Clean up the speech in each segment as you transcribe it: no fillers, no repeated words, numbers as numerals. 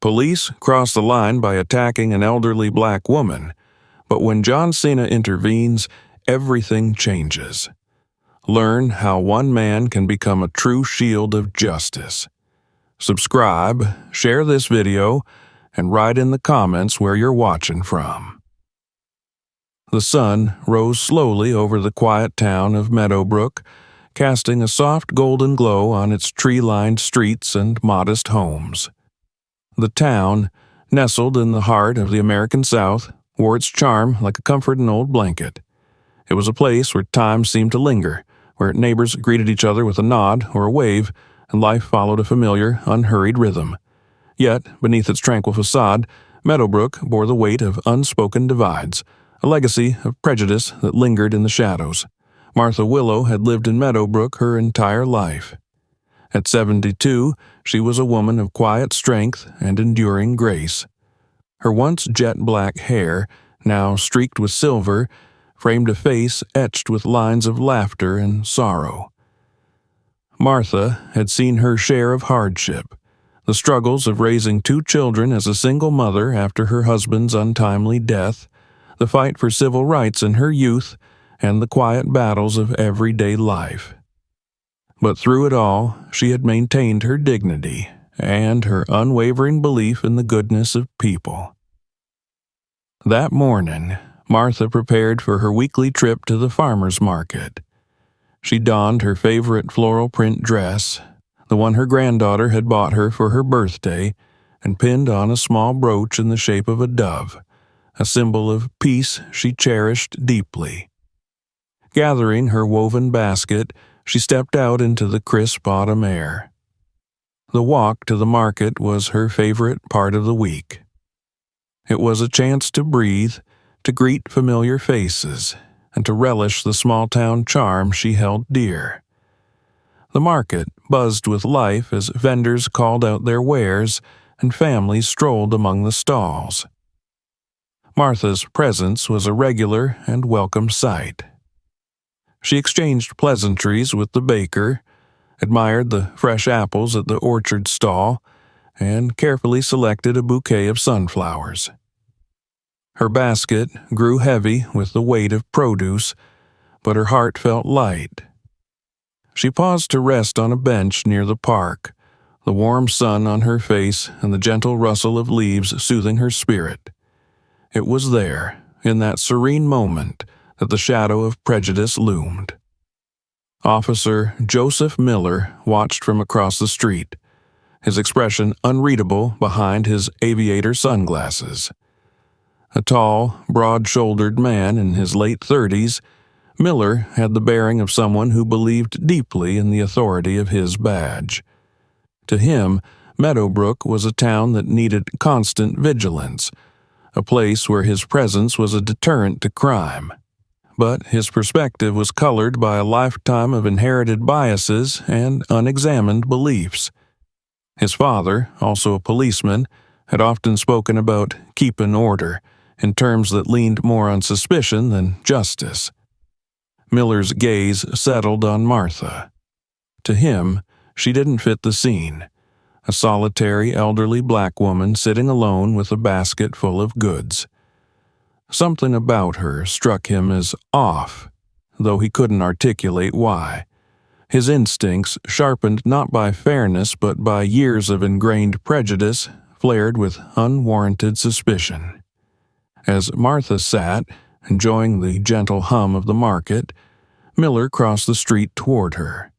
Police cross the line by attacking an elderly black woman, but when Cena intervenes, everything changes. Learn how one man can become a true shield of justice. Subscribe, share this video, and write in the comments where you're watching from. The sun rose slowly over the quiet town of Meadowbrook, casting a soft golden glow on its tree-lined streets and modest homes. The town, nestled in the heart of the American South, wore its charm like a comforting old blanket. It was a place where time seemed to linger, where neighbors greeted each other with a nod or a wave, and life followed a familiar, unhurried rhythm. Yet, beneath its tranquil facade, Meadowbrook bore the weight of unspoken divides, a legacy of prejudice that lingered in the shadows. Martha Willow had lived in Meadowbrook her entire life. At 72, she was a woman of quiet strength and enduring grace. Her once jet-black hair, now streaked with silver, framed a face etched with lines of laughter and sorrow. Martha had seen her share of hardship, the struggles of raising 2 children as a single mother after her husband's untimely death, the fight for civil rights in her youth, and the quiet battles of everyday life. But through it all, she had maintained her dignity and her unwavering belief in the goodness of people. That morning, Martha prepared for her weekly trip to the farmer's market. She donned her favorite floral print dress, the one her granddaughter had bought her for her birthday, and pinned on a small brooch in the shape of a dove, a symbol of peace she cherished deeply. Gathering her woven basket, she stepped out into the crisp autumn air. The walk to the market was her favorite part of the week. It was a chance to breathe, to greet familiar faces, and to relish the small-town charm she held dear. The market buzzed with life as vendors called out their wares and families strolled among the stalls. Martha's presence was a regular and welcome sight. She exchanged pleasantries with the baker, admired the fresh apples at the orchard stall, and carefully selected a bouquet of sunflowers. Her basket grew heavy with the weight of produce, but her heart felt light. She paused to rest on a bench near the park, the warm sun on her face and the gentle rustle of leaves soothing her spirit. It was there, in that serene moment, that the shadow of prejudice loomed. Officer Joseph Miller watched from across the street, his expression unreadable behind his aviator sunglasses. A tall, broad-shouldered man in his late 30s, Miller had the bearing of someone who believed deeply in the authority of his badge. To him, Meadowbrook was a town that needed constant vigilance, a place where his presence was a deterrent to crime. But his perspective was colored by a lifetime of inherited biases and unexamined beliefs. His father, also a policeman, had often spoken about keeping order, in terms that leaned more on suspicion than justice. Miller's gaze settled on Martha. To him, she didn't fit the scene, a solitary elderly black woman sitting alone with a basket full of goods. Something about her struck him as off, though he couldn't articulate why. His instincts, sharpened not by fairness but by years of ingrained prejudice, flared with unwarranted suspicion. As Martha sat, enjoying the gentle hum of the market, Miller crossed the street toward her.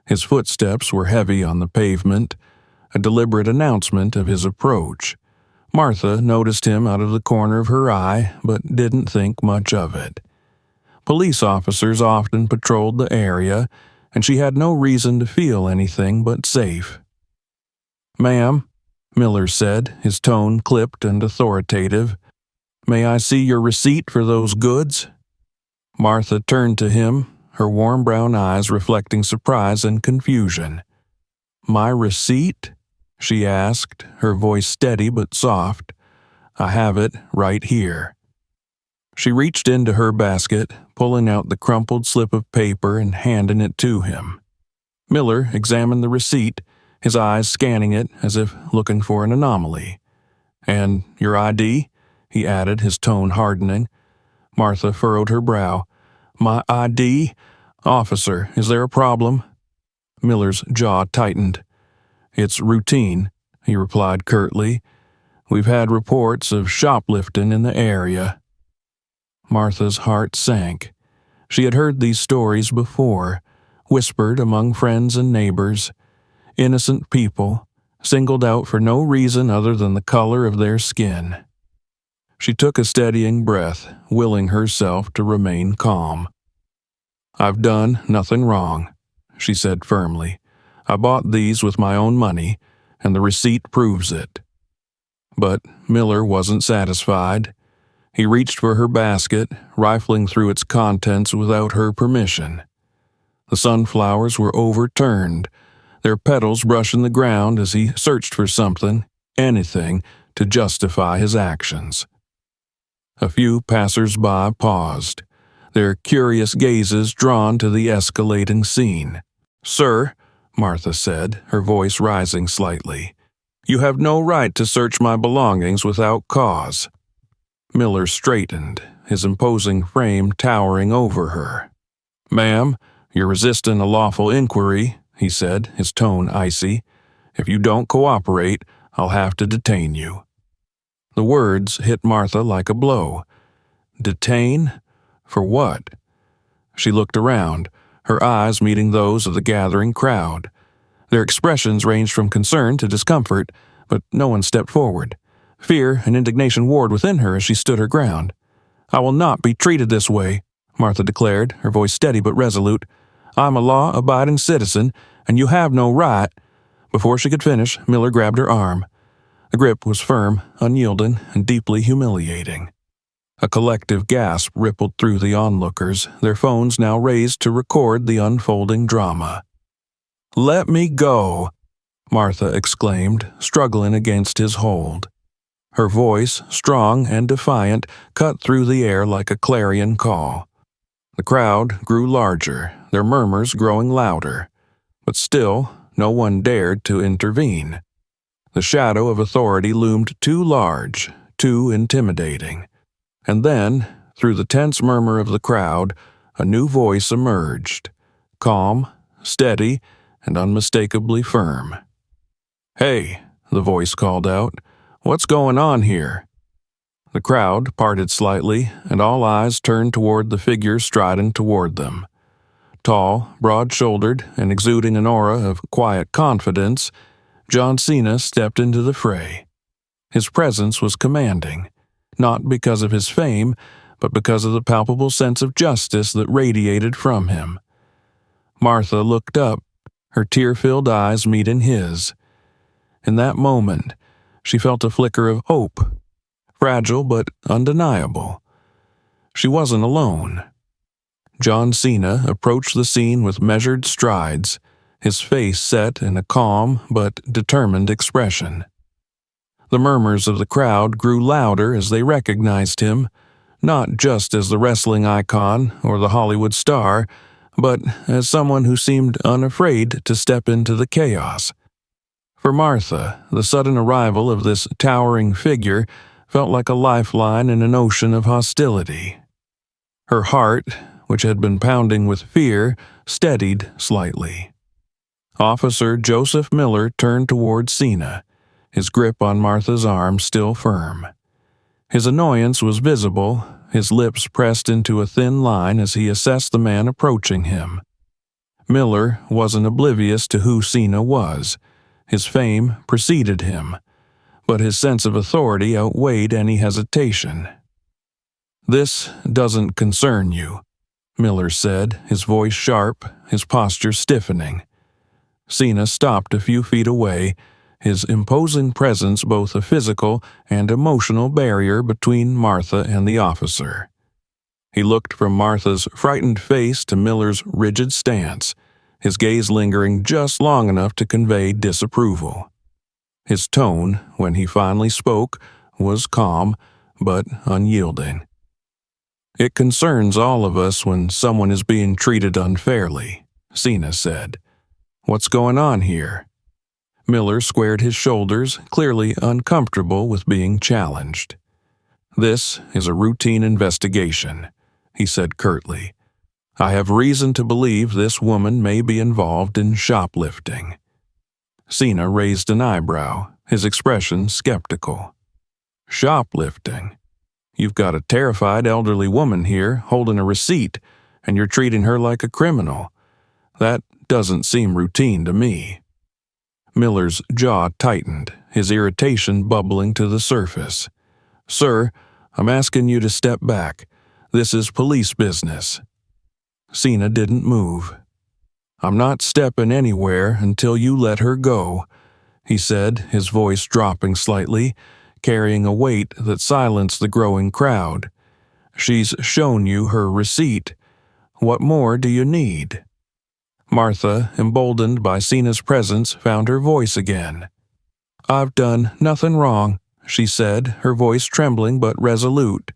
His footsteps were heavy on the pavement, a deliberate announcement of his approach. Martha noticed him out of the corner of her eye, but didn't think much of it. Police officers often patrolled the area, and she had no reason to feel anything but safe. "Ma'am," Miller said, his tone clipped and authoritative, "may I see your receipt for those goods?" Martha turned to him, her warm brown eyes reflecting surprise and confusion. "My receipt?" she asked, her voice steady but soft. "I have it right here." She reached into her basket, pulling out the crumpled slip of paper and handing it to him. Miller examined the receipt, his eyes scanning it as if looking for an anomaly. "And your ID?" he added, his tone hardening. Martha furrowed her brow. "My ID? Officer, is there a problem?" Miller's jaw tightened. "It's routine," he replied curtly. "We've had reports of shoplifting in the area." Martha's heart sank. She had heard these stories before, whispered among friends and neighbors. Innocent people, singled out for no reason other than the color of their skin. She took a steadying breath, willing herself to remain calm. "I've done nothing wrong," she said firmly. "I bought these with my own money, and the receipt proves it." But Miller wasn't satisfied. He reached for her basket, rifling through its contents without her permission. The sunflowers were overturned, their petals brushing the ground as he searched for something, anything, to justify his actions. A few passers-by paused, their curious gazes drawn to the escalating scene. "Sir," Martha said, her voice rising slightly, "you have no right to search my belongings without cause." Miller straightened, his imposing frame towering over her. "Ma'am, you're resisting a lawful inquiry," he said, his tone icy. "If you don't cooperate, I'll have to detain you." The words hit Martha like a blow. Detain? For what? She looked around, her eyes meeting those of the gathering crowd. Their expressions ranged from concern to discomfort, but no one stepped forward. Fear and indignation warred within her as she stood her ground. "I will not be treated this way," Martha declared, her voice steady but resolute. "I'm a law-abiding citizen, and you have no right." Before she could finish, Miller grabbed her arm. The grip was firm, unyielding, and deeply humiliating. A collective gasp rippled through the onlookers, their phones now raised to record the unfolding drama. "Let me go," Martha exclaimed, struggling against his hold. Her voice, strong and defiant, cut through the air like a clarion call. The crowd grew larger, their murmurs growing louder. But still, no one dared to intervene. The shadow of authority loomed too large, too intimidating. And then, through the tense murmur of the crowd, a new voice emerged, calm, steady, and unmistakably firm. "Hey," the voice called out, "what's going on here?" The crowd parted slightly, and all eyes turned toward the figure striding toward them. Tall, broad-shouldered, and exuding an aura of quiet confidence, John Cena stepped into the fray. His presence was commanding, not because of his fame, but because of the palpable sense of justice that radiated from him. Martha looked up, her tear-filled eyes meeting his. In that moment, she felt a flicker of hope, fragile but undeniable. She wasn't alone. John Cena approached the scene with measured strides, his face set in a calm but determined expression. The murmurs of the crowd grew louder as they recognized him, not just as the wrestling icon or the Hollywood star, but as someone who seemed unafraid to step into the chaos. For Martha, the sudden arrival of this towering figure felt like a lifeline in an ocean of hostility. Her heart, which had been pounding with fear, steadied slightly. Officer Joseph Miller turned toward Cena, his grip on Martha's arm still firm. His annoyance was visible, his lips pressed into a thin line as he assessed the man approaching him. Miller wasn't oblivious to who Cena was. His fame preceded him, but his sense of authority outweighed any hesitation. "This doesn't concern you," Miller said, his voice sharp, his posture stiffening. Cena stopped a few feet away, his imposing presence both a physical and emotional barrier between Martha and the officer. He looked from Martha's frightened face to Miller's rigid stance, his gaze lingering just long enough to convey disapproval. His tone, when he finally spoke, was calm but unyielding. "It concerns all of us when someone is being treated unfairly," Cena said. "What's going on here?" Miller squared his shoulders, clearly uncomfortable with being challenged. "This is a routine investigation," he said curtly. "I have reason to believe this woman may be involved in shoplifting." Cena raised an eyebrow, his expression skeptical. "Shoplifting? You've got a terrified elderly woman here holding a receipt, and you're treating her like a criminal. That doesn't seem routine to me." Miller's jaw tightened, his irritation bubbling to the surface. "Sir, I'm asking you to step back. This is police business." Cena didn't move. "I'm not stepping anywhere until you let her go," he said, his voice dropping slightly, carrying a weight that silenced the growing crowd. "She's shown you her receipt. What more do you need?" Martha, emboldened by Cena's presence, found her voice again. "I've done nothing wrong," she said, her voice trembling but resolute.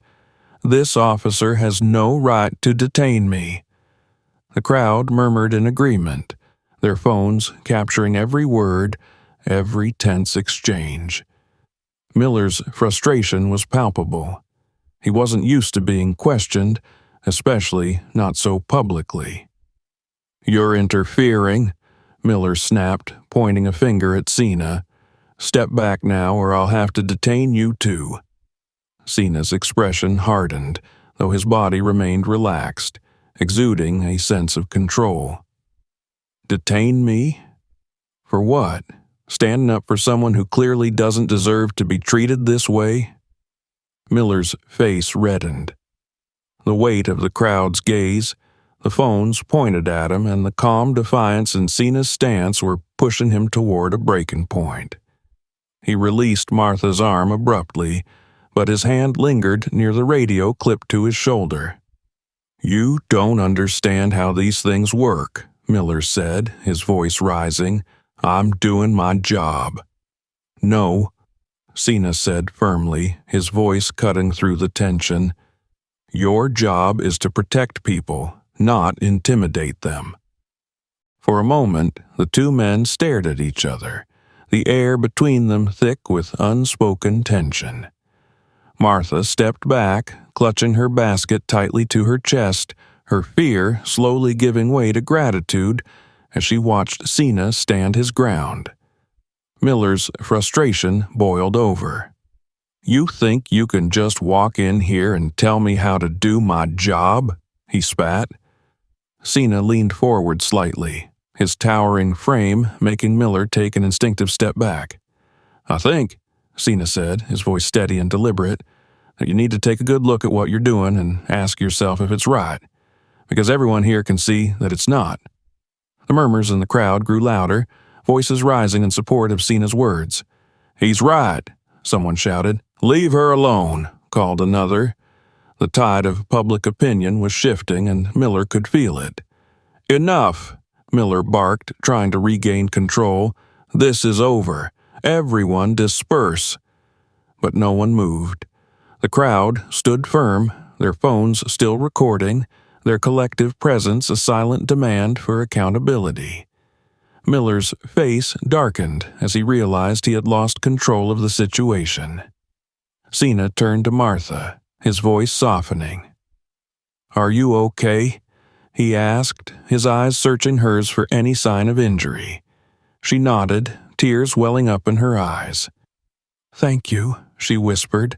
"This officer has no right to detain me." The crowd murmured in agreement, their phones capturing every word, every tense exchange. Miller's frustration was palpable. He wasn't used to being questioned, especially not so publicly. "You're interfering," Miller snapped, pointing a finger at Cena. "Step back now or I'll have to detain you too." Cena's expression hardened, though his body remained relaxed, exuding a sense of control. "Detain me? For what? Standing up for someone who clearly doesn't deserve to be treated this way?" Miller's face reddened. The weight of the crowd's gaze, the phones pointed at him, and the calm defiance in Cena's stance were pushing him toward a breaking point. He released Martha's arm abruptly, but his hand lingered near the radio clipped to his shoulder. "You don't understand how these things work," Miller said, his voice rising. "I'm doing my job." "No," Cena said firmly, his voice cutting through the tension. "Your job is to protect people, not intimidate them." For a moment, the two men stared at each other, the air between them thick with unspoken tension. Martha stepped back, clutching her basket tightly to her chest, her fear slowly giving way to gratitude as she watched Cena stand his ground. Miller's frustration boiled over. "You think you can just walk in here and tell me how to do my job?" he spat. Cena leaned forward slightly, his towering frame making Miller take an instinctive step back. "I think," Cena said, his voice steady and deliberate, "that you need to take a good look at what you're doing and ask yourself if it's right, because everyone here can see that it's not." The murmurs in the crowd grew louder, voices rising in support of Cena's words. "He's right," someone shouted. "Leave her alone," called another. The tide of public opinion was shifting, and Miller could feel it. "Enough," Miller barked, trying to regain control. "This is over. Everyone disperse." But no one moved. The crowd stood firm, their phones still recording, their collective presence a silent demand for accountability. Miller's face darkened as he realized he had lost control of the situation. Cena turned to Martha, his voice softening. "Are you okay?" he asked, his eyes searching hers for any sign of injury. She nodded, tears welling up in her eyes. "Thank you," she whispered.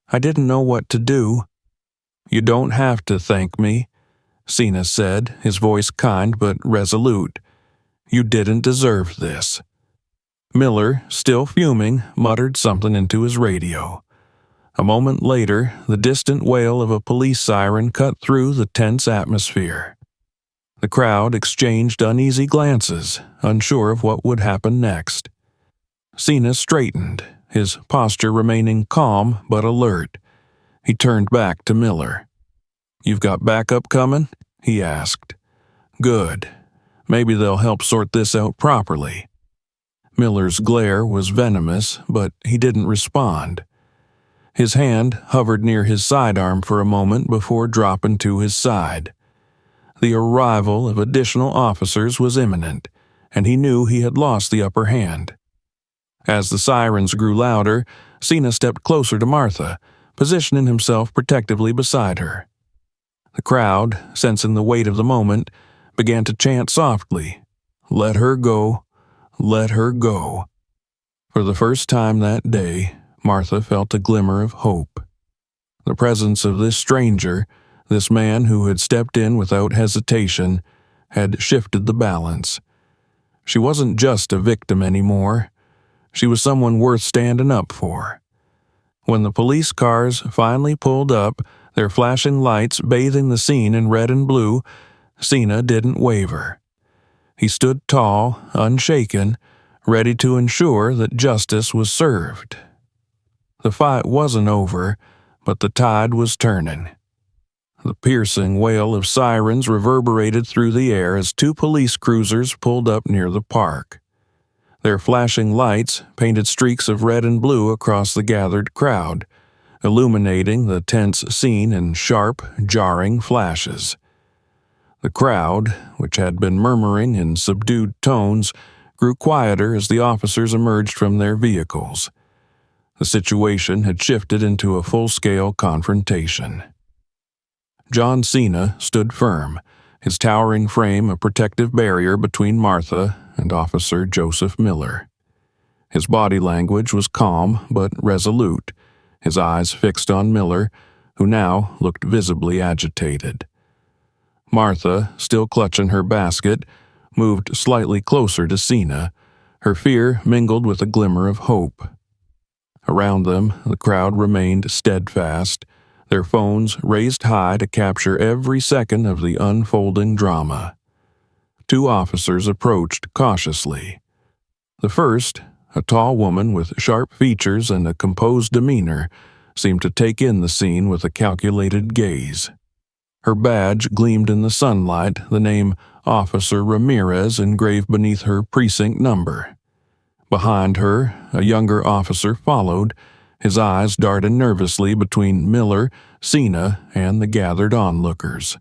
"I didn't know what to do." "You don't have to thank me," Cena said, his voice kind but resolute. "You didn't deserve this." Miller, still fuming, muttered something into his radio. A moment later, the distant wail of a police siren cut through the tense atmosphere. The crowd exchanged uneasy glances, unsure of what would happen next. Cena straightened, his posture remaining calm but alert. He turned back to Miller. "You've got backup coming?" he asked. "Good. Maybe they'll help sort this out properly." Miller's glare was venomous, but he didn't respond. His hand hovered near his sidearm for a moment before dropping to his side. The arrival of additional officers was imminent, and he knew he had lost the upper hand. As the sirens grew louder, Cena stepped closer to Martha, positioning himself protectively beside her. The crowd, sensing the weight of the moment, began to chant softly, "Let her go, let her go." For the first time that day, Martha felt a glimmer of hope. The presence of this stranger, this man who had stepped in without hesitation, had shifted the balance. She wasn't just a victim anymore. She was someone worth standing up for. When the police cars finally pulled up, their flashing lights bathing the scene in red and blue, Cena didn't waver. He stood tall, unshaken, ready to ensure that justice was served. The fight wasn't over, but the tide was turning. The piercing wail of sirens reverberated through the air as two police cruisers pulled up near the park. Their flashing lights painted streaks of red and blue across the gathered crowd, illuminating the tense scene in sharp, jarring flashes. The crowd, which had been murmuring in subdued tones, grew quieter as the officers emerged from their vehicles. The situation had shifted into a full-scale confrontation. John Cena stood firm, his towering frame a protective barrier between Martha and Officer Joseph Miller. His body language was calm but resolute, his eyes fixed on Miller, who now looked visibly agitated. Martha, still clutching her basket, moved slightly closer to Cena, her fear mingled with a glimmer of hope. Around them, the crowd remained steadfast, their phones raised high to capture every second of the unfolding drama. Two officers approached cautiously. The first, a tall woman with sharp features and a composed demeanor, seemed to take in the scene with a calculated gaze. Her badge gleamed in the sunlight, the name Officer Ramirez engraved beneath her precinct number. Behind her, a younger officer followed, his eyes darted nervously between Miller, Cena, and the gathered onlookers.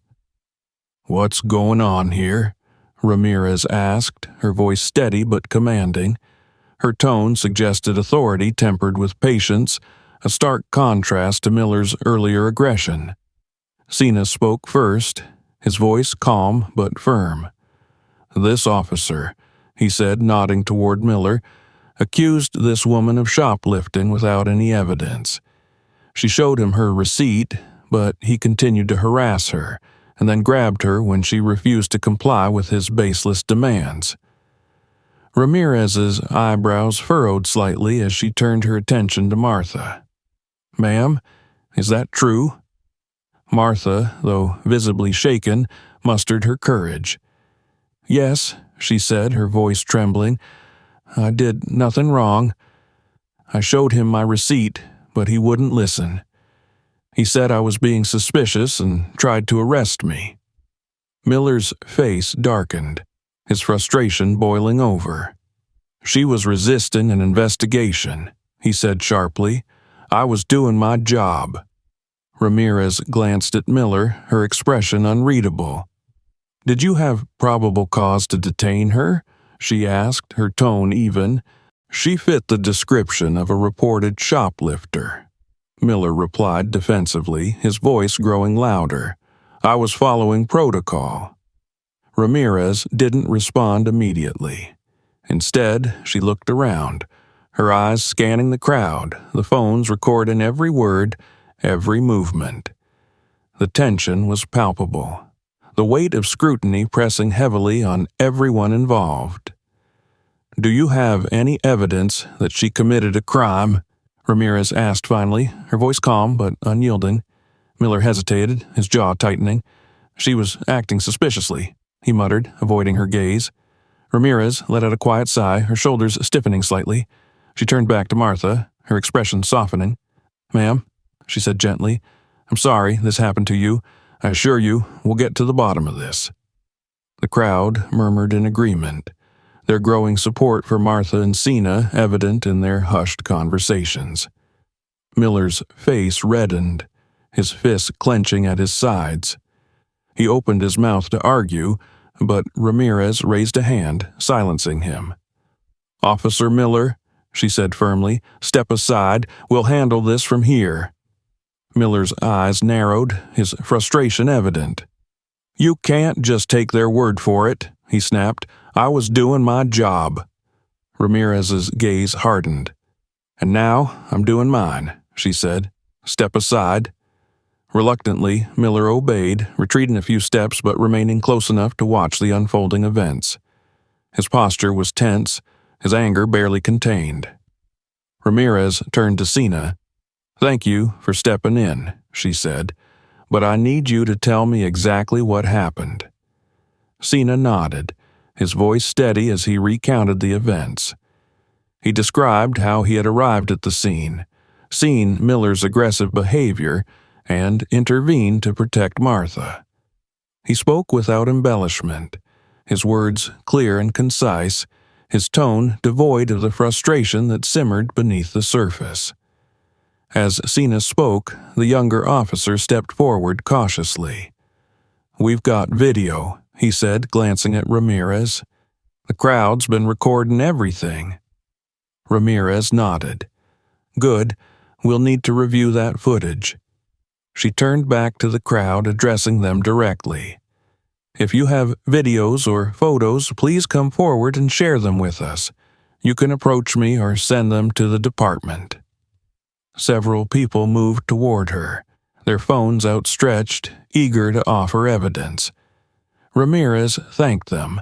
"What's going on here?" Ramirez asked, her voice steady but commanding. Her tone suggested authority tempered with patience, a stark contrast to Miller's earlier aggression. Cena spoke first, his voice calm but firm. "This officer," he said, nodding toward Miller, "accused this woman of shoplifting without any evidence. She showed him her receipt, but he continued to harass her, and then grabbed her when she refused to comply with his baseless demands." Ramirez's eyebrows furrowed slightly as she turned her attention to Martha. "Ma'am, is that true?" Martha, though visibly shaken, mustered her courage. "Yes," she said, her voice trembling. "I did nothing wrong. I showed him my receipt, but he wouldn't listen. He said I was being suspicious and tried to arrest me." Miller's face darkened, his frustration boiling over. "She was resisting an investigation," he said sharply. "I was doing my job." Ramirez glanced at Miller, her expression unreadable. "Did you have probable cause to detain her?" she asked, her tone even. "She fit the description of a reported shoplifter." Miller replied defensively, his voice growing louder. "I was following protocol." Ramirez didn't respond immediately. Instead, she looked around, her eyes scanning the crowd, the phones recording every word, every movement. The tension was palpable, the weight of scrutiny pressing heavily on everyone involved. "Do you have any evidence that she committed a crime?" Ramirez asked finally, her voice calm but unyielding. Miller hesitated, his jaw tightening. "She was acting suspiciously," he muttered, avoiding her gaze. Ramirez let out a quiet sigh, her shoulders stiffening slightly. She turned back to Martha, her expression softening. "Ma'am," she said gently, "I'm sorry this happened to you. I assure you we'll get to the bottom of this." The crowd murmured in agreement, their growing support for Martha and Cena evident in their hushed conversations. Miller's face reddened, his fists clenching at his sides. He opened his mouth to argue, but Ramirez raised a hand, silencing him. "Officer Miller," she said firmly. "Step aside. We'll handle this from here." Miller's eyes narrowed, his frustration evident. "You can't just take their word for it," he snapped. "I was doing my job." Ramirez's gaze hardened. "And now I'm doing mine," she said. "Step aside." Reluctantly, Miller obeyed, retreating a few steps but remaining close enough to watch the unfolding events. His posture was tense, his anger barely contained. Ramirez turned to Cena. "Thank you for stepping in," she said, "but I need you to tell me exactly what happened." Cena nodded, his voice steady as he recounted the events. He described how he had arrived at the scene, seen Miller's aggressive behavior, and intervened to protect Martha. He spoke without embellishment, his words clear and concise, his tone devoid of the frustration that simmered beneath the surface. As Cena spoke, the younger officer stepped forward cautiously. "We've got video," he said, glancing at Ramirez. "The crowd's been recording everything." Ramirez nodded. "Good. We'll need to review that footage." She turned back to the crowd, addressing them directly. "If you have videos or photos, please come forward and share them with us. You can approach me or send them to the department." Several people moved toward her, their phones outstretched, eager to offer evidence. Ramirez thanked them,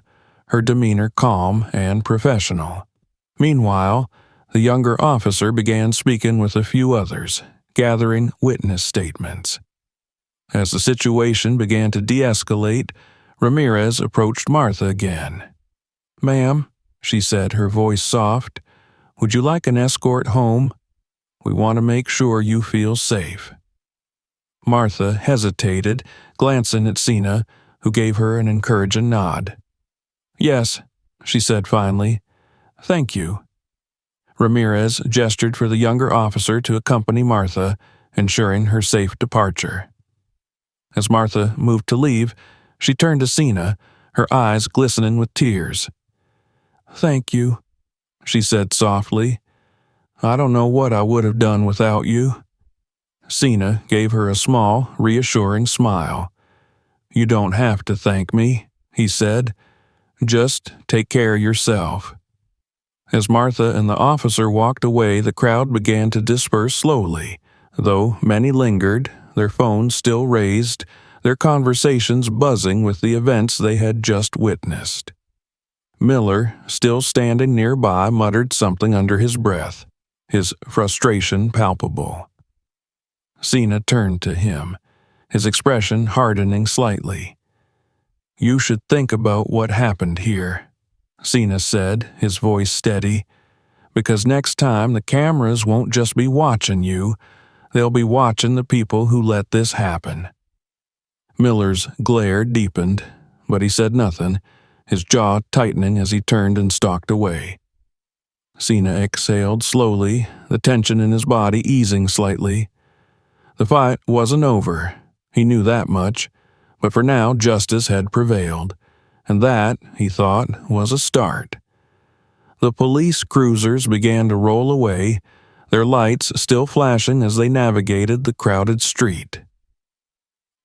her demeanor calm and professional. Meanwhile, the younger officer began speaking with a few others, gathering witness statements. As the situation began to de-escalate, Ramirez approached Martha again. "Ma'am," she said, her voice soft, "would you like an escort home? We want to make sure you feel safe." Martha hesitated, glancing at Cena, who gave her an encouraging nod. "Yes," she said finally. "Thank you." Ramirez gestured for the younger officer to accompany Martha, ensuring her safe departure. As Martha moved to leave, she turned to Cena, her eyes glistening with tears. "Thank you," she said softly. "I don't know what I would have done without you." Cena gave her a small, reassuring smile. "You don't have to thank me," he said. "Just take care of yourself." As Martha and the officer walked away, the crowd began to disperse slowly, though many lingered, their phones still raised, their conversations buzzing with the events they had just witnessed. Miller, still standing nearby, muttered something under his breath, his frustration palpable. Cena turned to him, his expression hardening slightly. "You should think about what happened here," Cena said, his voice steady, "because next time the cameras won't just be watching you, they'll be watching the people who let this happen." Miller's glare deepened, but he said nothing, his jaw tightening as he turned and stalked away. Cena exhaled slowly, the tension in his body easing slightly. The fight wasn't over, he knew that much, but for now justice had prevailed. And that, he thought, was a start. The police cruisers began to roll away, their lights still flashing as they navigated the crowded street.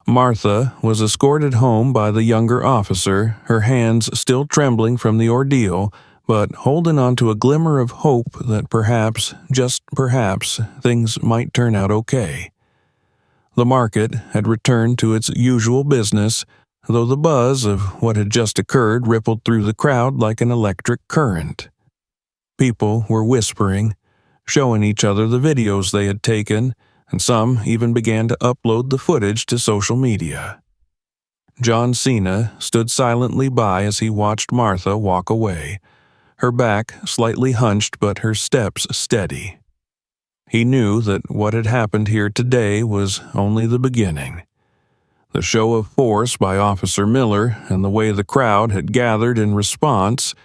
Martha was escorted home by the younger officer, her hands still trembling from the ordeal, but holding on to a glimmer of hope that perhaps, just perhaps, things might turn out okay. The market had returned to its usual business, though the buzz of what had just occurred rippled through the crowd like an electric current. People were whispering, showing each other the videos they had taken, and some even began to upload the footage to social media. John Cena stood silently by as he watched Martha walk away, her back slightly hunched but her steps steady. He knew that what had happened here today was only the beginning. The show of force by Officer Miller and the way the crowd had gathered in response,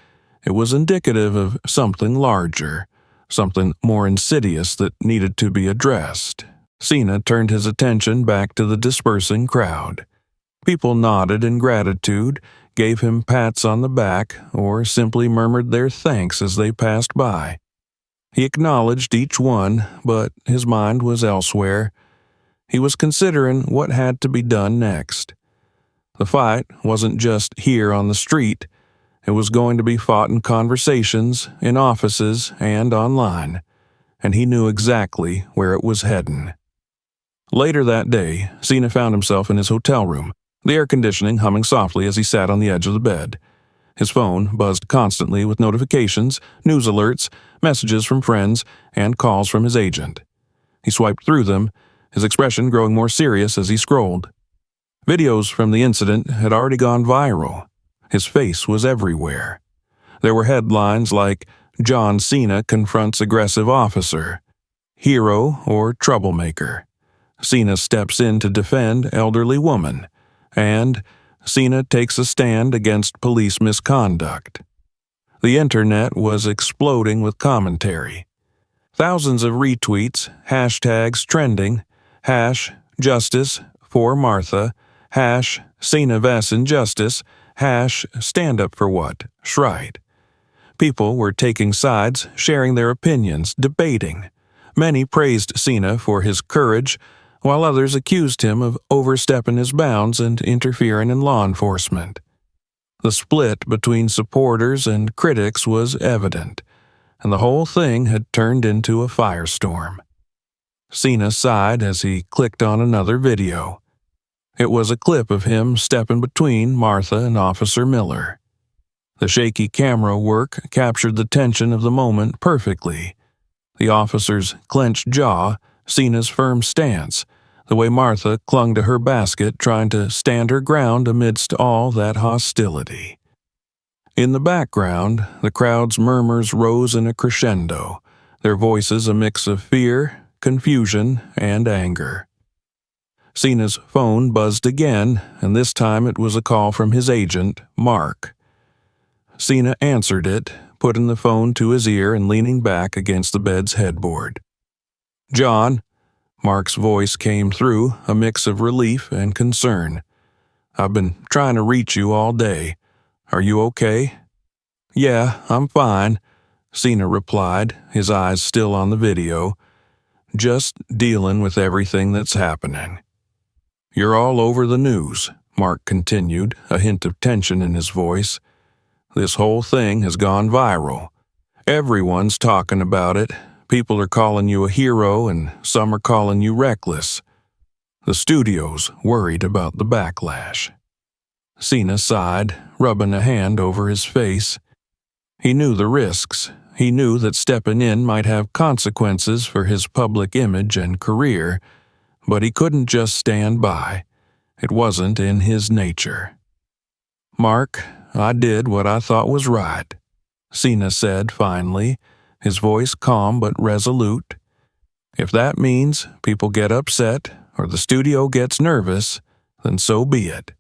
it was indicative of something larger, something more insidious that needed to be addressed. Cena turned his attention back to the dispersing crowd. People nodded in gratitude, gave him pats on the back, or simply murmured their thanks as they passed by. He acknowledged each one, but his mind was elsewhere. He was considering what had to be done next. The fight wasn't just here on the street. It was going to be fought in conversations, in offices, and online, and he knew exactly where it was heading. Later that day, Cena found himself in his hotel room, the air conditioning humming softly as he sat on the edge of the bed. His phone buzzed constantly with notifications, news alerts, messages from friends, and calls from his agent. He swiped through them, his expression growing more serious as he scrolled. Videos from the incident had already gone viral. His face was everywhere. There were headlines like, "John Cena confronts aggressive officer," "Hero or troublemaker," "Cena steps in to defend elderly woman," and "Cena takes a stand against police misconduct." The internet was exploding with commentary. Thousands of retweets, hashtags trending, #Justice for Martha, #Cena vs. Injustice, #Stand Up for What, Shrite. People were taking sides, sharing their opinions, debating. Many praised Cena for his courage, while others accused him of overstepping his bounds and interfering in law enforcement. The split between supporters and critics was evident, and the whole thing had turned into a firestorm. Cena sighed as he clicked on another video. It was a clip of him stepping between Martha and Officer Miller. The shaky camera work captured the tension of the moment perfectly. The officer's clenched jaw, Cena's firm stance, the way Martha clung to her basket trying to stand her ground amidst all that hostility. In the background, the crowd's murmurs rose in a crescendo, their voices a mix of fear, confusion, and anger. Cena's phone buzzed again, and this time it was a call from his agent, Mark. Cena answered it, putting the phone to his ear and leaning back against the bed's headboard. "John," Mark's voice came through, a mix of relief and concern. "I've been trying to reach you all day. Are you okay?" "Yeah, I'm fine," Cena replied, his eyes still on the video. "Just dealing with everything that's happening." "You're all over the news," Mark continued, a hint of tension in his voice. "This whole thing has gone viral. Everyone's talking about it. People are calling you a hero, and some are calling you reckless. The studio's worried about the backlash." Cena sighed, rubbing a hand over his face. He knew the risks. He knew that stepping in might have consequences for his public image and career, but he couldn't just stand by. It wasn't in his nature. "Mark, I did what I thought was right," Cena said finally, his voice calm but resolute. "If that means people get upset or the studio gets nervous, then so be it.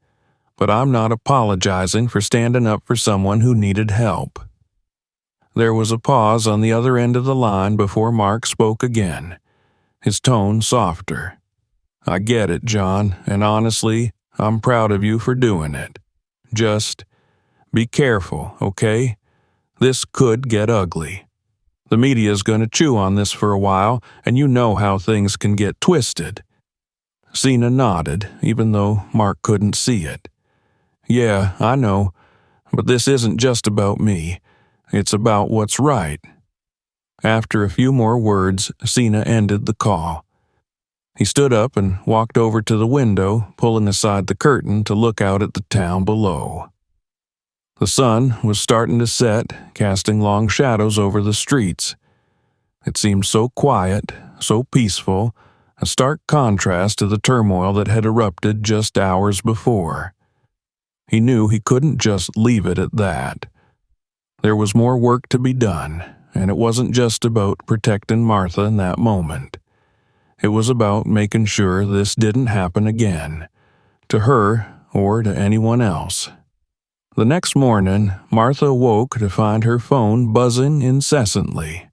But I'm not apologizing for standing up for someone who needed help." There was a pause on the other end of the line before Mark spoke again, his tone softer. "I get it, John, and honestly, I'm proud of you for doing it. Just be careful, okay? This could get ugly. The media's going to chew on this for a while, and you know how things can get twisted." Cena nodded, even though Mark couldn't see it. "Yeah, I know, but this isn't just about me. It's about what's right." After a few more words, Cena ended the call. He stood up and walked over to the window, pulling aside the curtain to look out at the town below. The sun was starting to set, casting long shadows over the streets. It seemed so quiet, so peaceful, a stark contrast to the turmoil that had erupted just hours before. He knew he couldn't just leave it at that. There was more work to be done, and it wasn't just about protecting Martha in that moment. It was about making sure this didn't happen again, to her or to anyone else. The next morning, Martha woke to find her phone buzzing incessantly.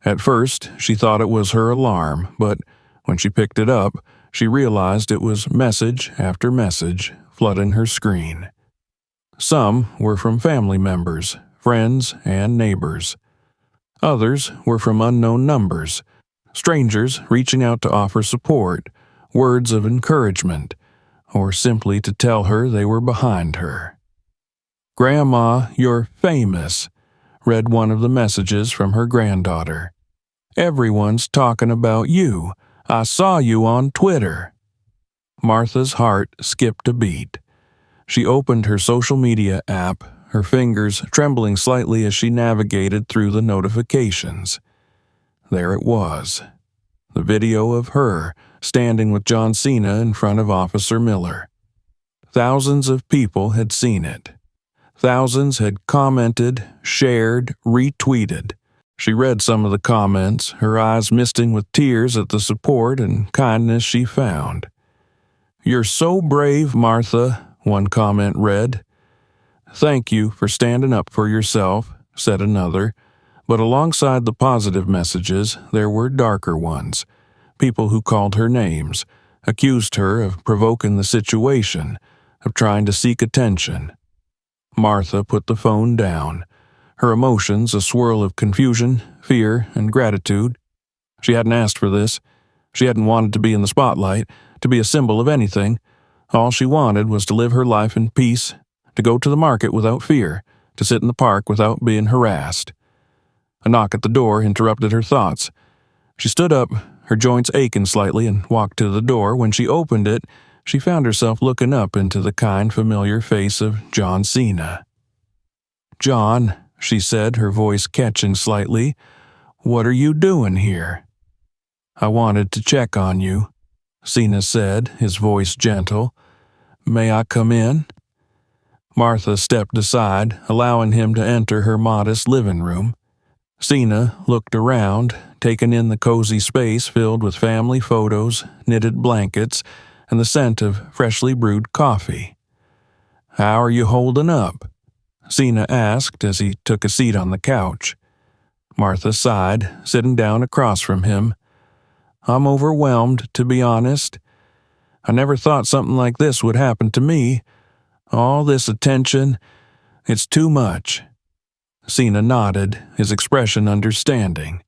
At first, she thought it was her alarm, but when she picked it up, she realized it was message after message flooding her screen. Some were from family members, friends, and neighbors. Others were from unknown numbers, strangers reaching out to offer support, words of encouragement, or simply to tell her they were behind her. "Grandma, you're famous," read one of the messages from her granddaughter. "Everyone's talking about you. I saw you on Twitter." Martha's heart skipped a beat. She opened her social media app, her fingers trembling slightly as she navigated through the notifications. There it was, the video of her standing with John Cena in front of Officer Miller. Thousands of people had seen it. Thousands had commented, shared, retweeted. She read some of the comments, her eyes misting with tears at the support and kindness she found. "You're so brave, Martha," one comment read. "Thank you for standing up for yourself," said another. But alongside the positive messages, there were darker ones. People who called her names, accused her of provoking the situation, of trying to seek attention. Martha put the phone down, her emotions a swirl of confusion, fear, and gratitude. She hadn't asked for this. She hadn't wanted to be in the spotlight, to be a symbol of anything. All she wanted was to live her life in peace, to go to the market without fear, to sit in the park without being harassed. A knock at the door interrupted her thoughts. She stood up, her joints aching slightly, and walked to the door. When she opened it, she found herself looking up into the kind, familiar face of John Cena. "John," she said, her voice catching slightly, "what are you doing here?" "I wanted to check on you," Cena said, his voice gentle. "May I come in?" Martha stepped aside, allowing him to enter her modest living room. Cena looked around, taking in the cozy space filled with family photos, knitted blankets, and the scent of freshly brewed coffee. "How are you holding up?" Cena asked as he took a seat on the couch. Martha sighed, sitting down across from him. "I'm overwhelmed, to be honest. I never thought something like this would happen to me. All this attention, it's too much." Cena nodded, his expression understanding.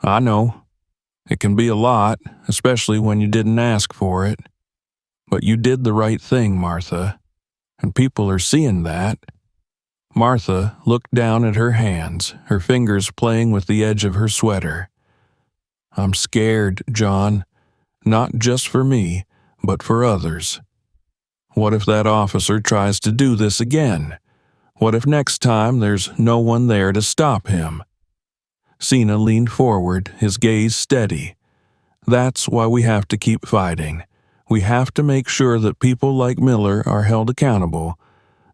"I know. It can be a lot, especially when you didn't ask for it. But you did the right thing, Martha, and people are seeing that." Martha looked down at her hands, her fingers playing with the edge of her sweater. "I'm scared, John, not just for me, but for others. What if that officer tries to do this again? What if next time there's no one there to stop him?" Cena leaned forward, his gaze steady. "That's why we have to keep fighting. We have to make sure that people like Miller are held accountable.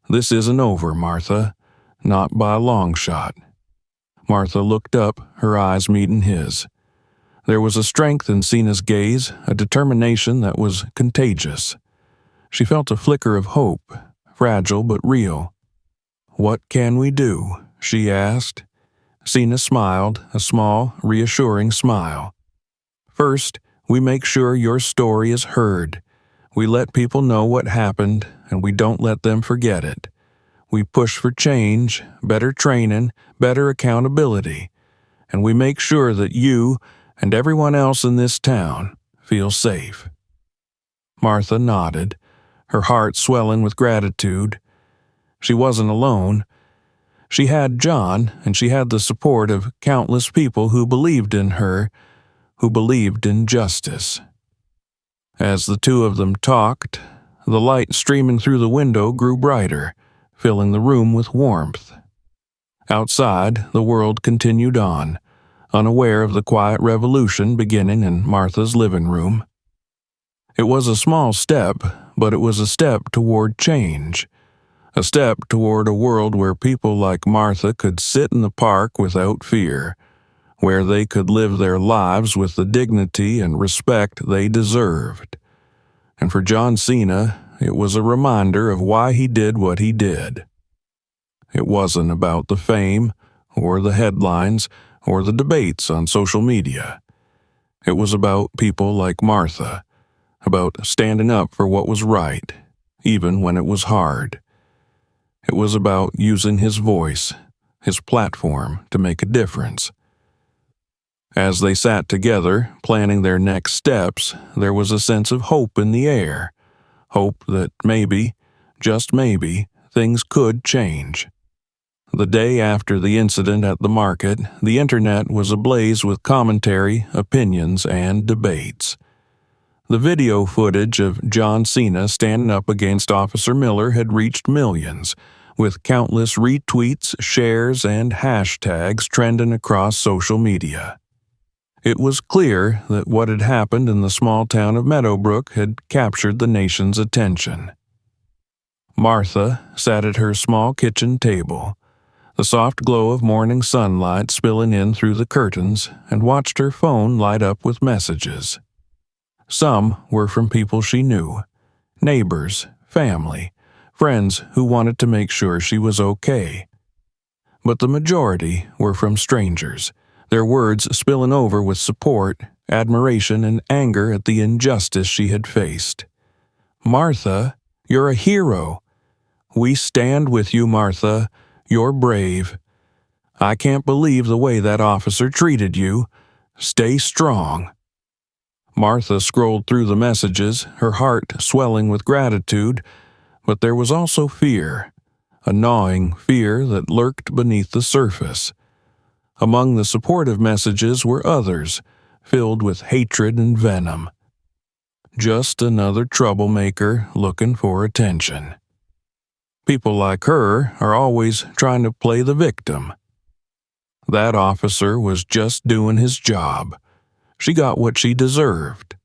This isn't over, Martha. Not by a long shot." Martha looked up, her eyes meeting his. There was a strength in Cena's gaze, a determination that was contagious. She felt a flicker of hope, fragile but real. "What can we do?" she asked. Cena smiled, a small, reassuring smile. "First, we make sure your story is heard. We let people know what happened, and we don't let them forget it. We push for change, better training, better accountability, and we make sure that you and everyone else in this town feel safe." Martha nodded, her heart swelling with gratitude. She wasn't alone. She had John, and she had the support of countless people who believed in her, who believed in justice. As the two of them talked, the light streaming through the window grew brighter, filling the room with warmth. Outside, the world continued on, unaware of the quiet revolution beginning in Martha's living room. It was a small step, but it was a step toward change. A step toward a world where people like Martha could sit in the park without fear, where they could live their lives with the dignity and respect they deserved. And for John Cena, it was a reminder of why he did what he did. It wasn't about the fame, or the headlines, or the debates on social media. It was about people like Martha, about standing up for what was right, even when it was hard. It was about using his voice, his platform to make a difference. As they sat together, planning their next steps, there was a sense of hope in the air. Hope that maybe, just maybe, things could change. The day after the incident at the market, the internet was ablaze with commentary, opinions, and debates. The video footage of John Cena standing up against Officer Miller had reached millions, with countless retweets, shares, and hashtags trending across social media. It was clear that what had happened in the small town of Meadowbrook had captured the nation's attention. Martha sat at her small kitchen table, the soft glow of morning sunlight spilling in through the curtains, and watched her phone light up with messages. Some were from people she knew, neighbors, family, friends who wanted to make sure she was okay. But the majority were from strangers, their words spilling over with support, admiration, and anger at the injustice she had faced. "Martha, you're a hero. We stand with you, Martha. You're brave. I can't believe the way that officer treated you. Stay strong." Martha scrolled through the messages, her heart swelling with gratitude, but there was also fear, a gnawing fear that lurked beneath the surface. Among the supportive messages were others, filled with hatred and venom. Just another troublemaker looking for attention. People like her are always trying to play the victim. That officer was just doing his job. She got what she deserved.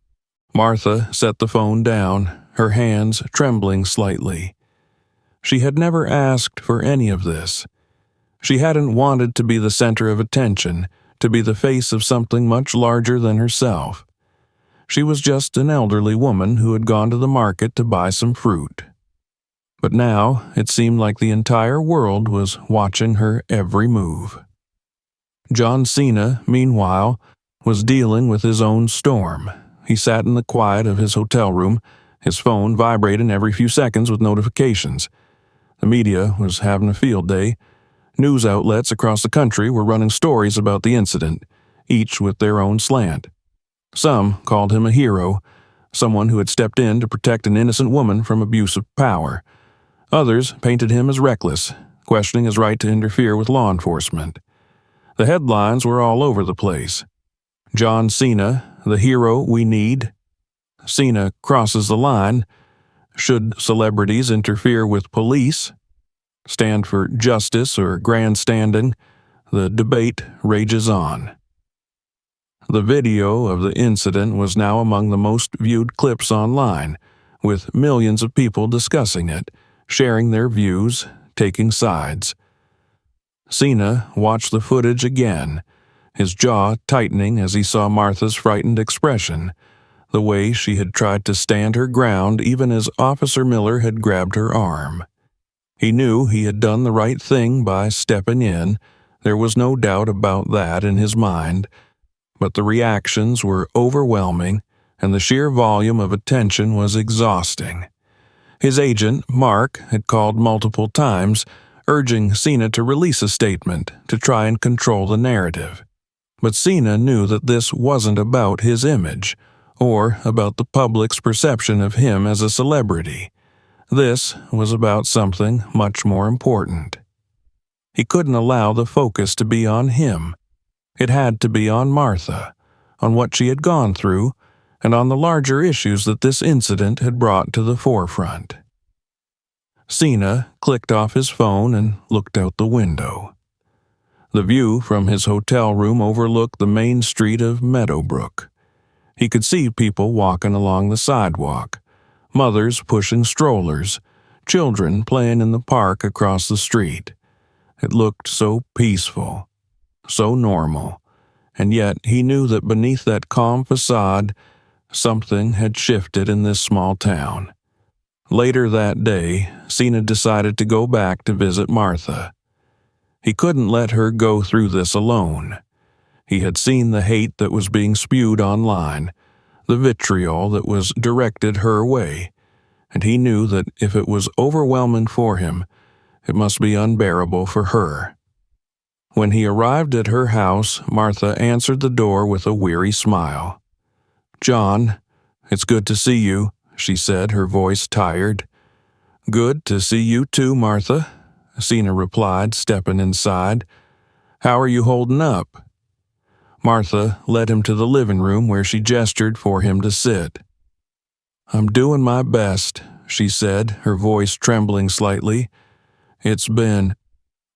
Martha set the phone down, her hands trembling slightly. She had never asked for any of this. She hadn't wanted to be the center of attention, to be the face of something much larger than herself. She was just an elderly woman who had gone to the market to buy some fruit. But now it seemed like the entire world was watching her every move. John Cena, meanwhile, was dealing with his own storm. He sat in the quiet of his hotel room, his phone vibrating every few seconds with notifications. The media was having a field day. News outlets across the country were running stories about the incident, each with their own slant. Some called him a hero, someone who had stepped in to protect an innocent woman from abuse of power. Others painted him as reckless, questioning his right to interfere with law enforcement. The headlines were all over the place. John Cena, the hero we need. Cena crosses the line. Should celebrities interfere with police? Stand for justice or grandstanding? The debate rages on. The video of the incident was now among the most viewed clips online, with millions of people discussing it, sharing their views, taking sides. Cena watched the footage again, his jaw tightening as he saw Martha's frightened expression, the way she had tried to stand her ground even as Officer Miller had grabbed her arm. He knew he had done the right thing by stepping in, there was no doubt about that in his mind, but the reactions were overwhelming and the sheer volume of attention was exhausting. His agent, Mark, had called multiple times, urging Cena to release a statement to try and control the narrative. But Cena knew that this wasn't about his image, or about the public's perception of him as a celebrity. This was about something much more important. He couldn't allow the focus to be on him. It had to be on Martha, on what she had gone through, and on the larger issues that this incident had brought to the forefront. Cena clicked off his phone and looked out the window. The view from his hotel room overlooked the main street of Meadowbrook. He could see people walking along the sidewalk, mothers pushing strollers, children playing in the park across the street. It looked so peaceful, so normal, and yet he knew that beneath that calm facade, something had shifted in this small town. Later that day, Cena decided to go back to visit Martha. He couldn't let her go through this alone. He had seen the hate that was being spewed online, the vitriol that was directed her way, and he knew that if it was overwhelming for him, it must be unbearable for her. When he arrived at her house, Martha answered the door with a weary smile. "John, it's good to see you," she said, her voice tired. "Good to see you too, Martha," Cena replied, stepping inside. "How are you holding up?" Martha led him to the living room where she gestured for him to sit. "I'm doing my best," she said, her voice trembling slightly. "It's been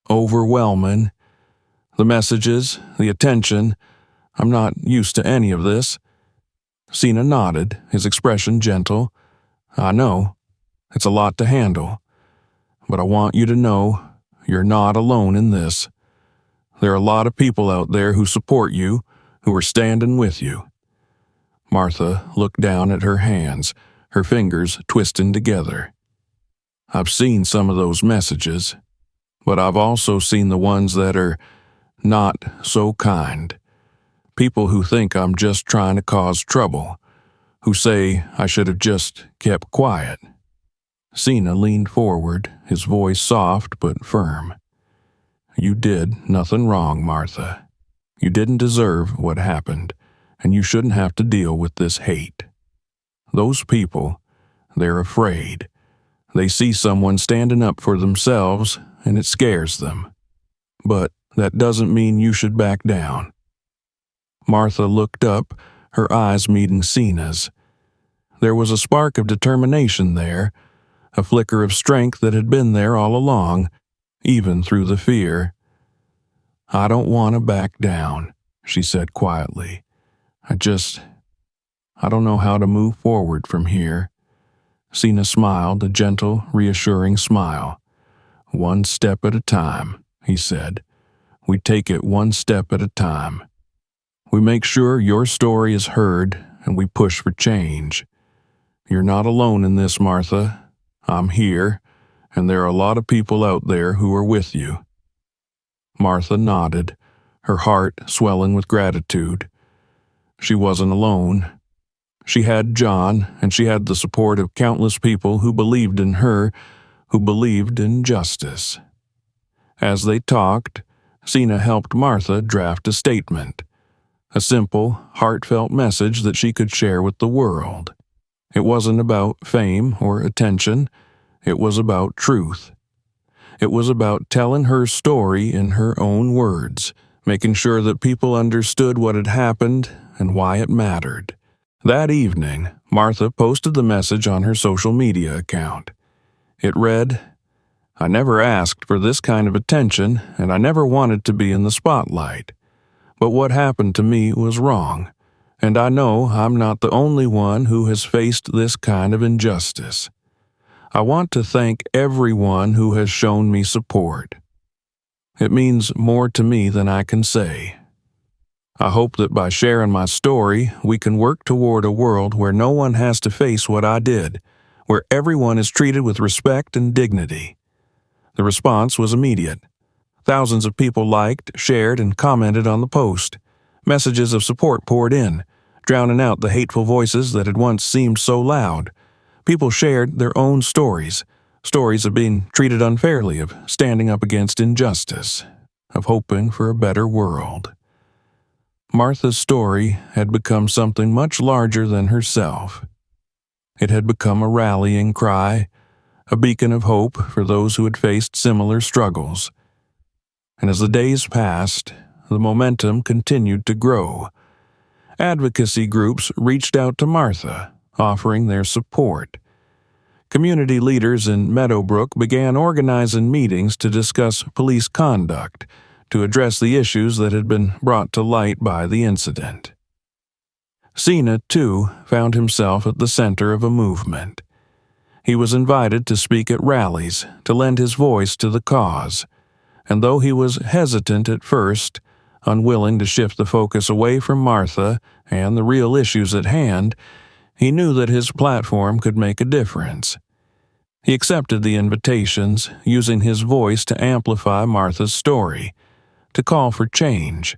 overwhelming. The messages, the attention. I'm not used to any of this." Cena nodded, his expression gentle. "I know. It's a lot to handle. But I want you to know you're not alone in this. There are a lot of people out there who support you, who are standing with you." Martha looked down at her hands, her fingers twisting together. "I've seen some of those messages, but I've also seen the ones that are not so kind. People who think I'm just trying to cause trouble, who say I should have just kept quiet." Cena leaned forward, his voice soft but firm. "You did nothing wrong, Martha. You didn't deserve what happened, and you shouldn't have to deal with this hate. Those people, they're afraid. They see someone standing up for themselves, and it scares them. But that doesn't mean you should back down." Martha looked up, her eyes meeting Cena's. There was a spark of determination there, a flicker of strength that had been there all along, even through the fear. "I don't want to back down," she said quietly. I don't know how to move forward from here." Cena smiled, a gentle, reassuring smile. "One step at a time," he said. "We take it one step at a time. We make sure your story is heard, and we push for change. You're not alone in this, Martha. I'm here, and there are a lot of people out there who are with you." Martha nodded, her heart swelling with gratitude. She wasn't alone. She had John, and she had the support of countless people who believed in her, who believed in justice. As they talked, Cena helped Martha draft a statement, a simple, heartfelt message that she could share with the world. It wasn't about fame or attention. It was about truth. It was about telling her story in her own words, making sure that people understood what had happened and why it mattered. That evening, Martha posted the message on her social media account. It read, "I never asked for this kind of attention, and I never wanted to be in the spotlight. But what happened to me was wrong, and I know I'm not the only one who has faced this kind of injustice. I want to thank everyone who has shown me support. It means more to me than I can say. I hope that by sharing my story, we can work toward a world where no one has to face what I did, where everyone is treated with respect and dignity." The response was immediate. Thousands of people liked, shared, and commented on the post. Messages of support poured in, drowning out the hateful voices that had once seemed so loud. People shared their own stories of being treated unfairly, of standing up against injustice, of hoping for a better world. Martha's story had become something much larger than herself. It had become a rallying cry, a beacon of hope for those who had faced similar struggles. And as the days passed, the momentum continued to grow. Advocacy groups reached out to Martha, offering their support. Community leaders in Meadowbrook began organizing meetings to discuss police conduct, to address the issues that had been brought to light by the incident. Cena, too, found himself at the center of a movement. He was invited to speak at rallies, to lend his voice to the cause, and though he was hesitant at first, unwilling to shift the focus away from Martha and the real issues at hand, he knew that his platform could make a difference. He accepted the invitations, using his voice to amplify Martha's story, to call for change.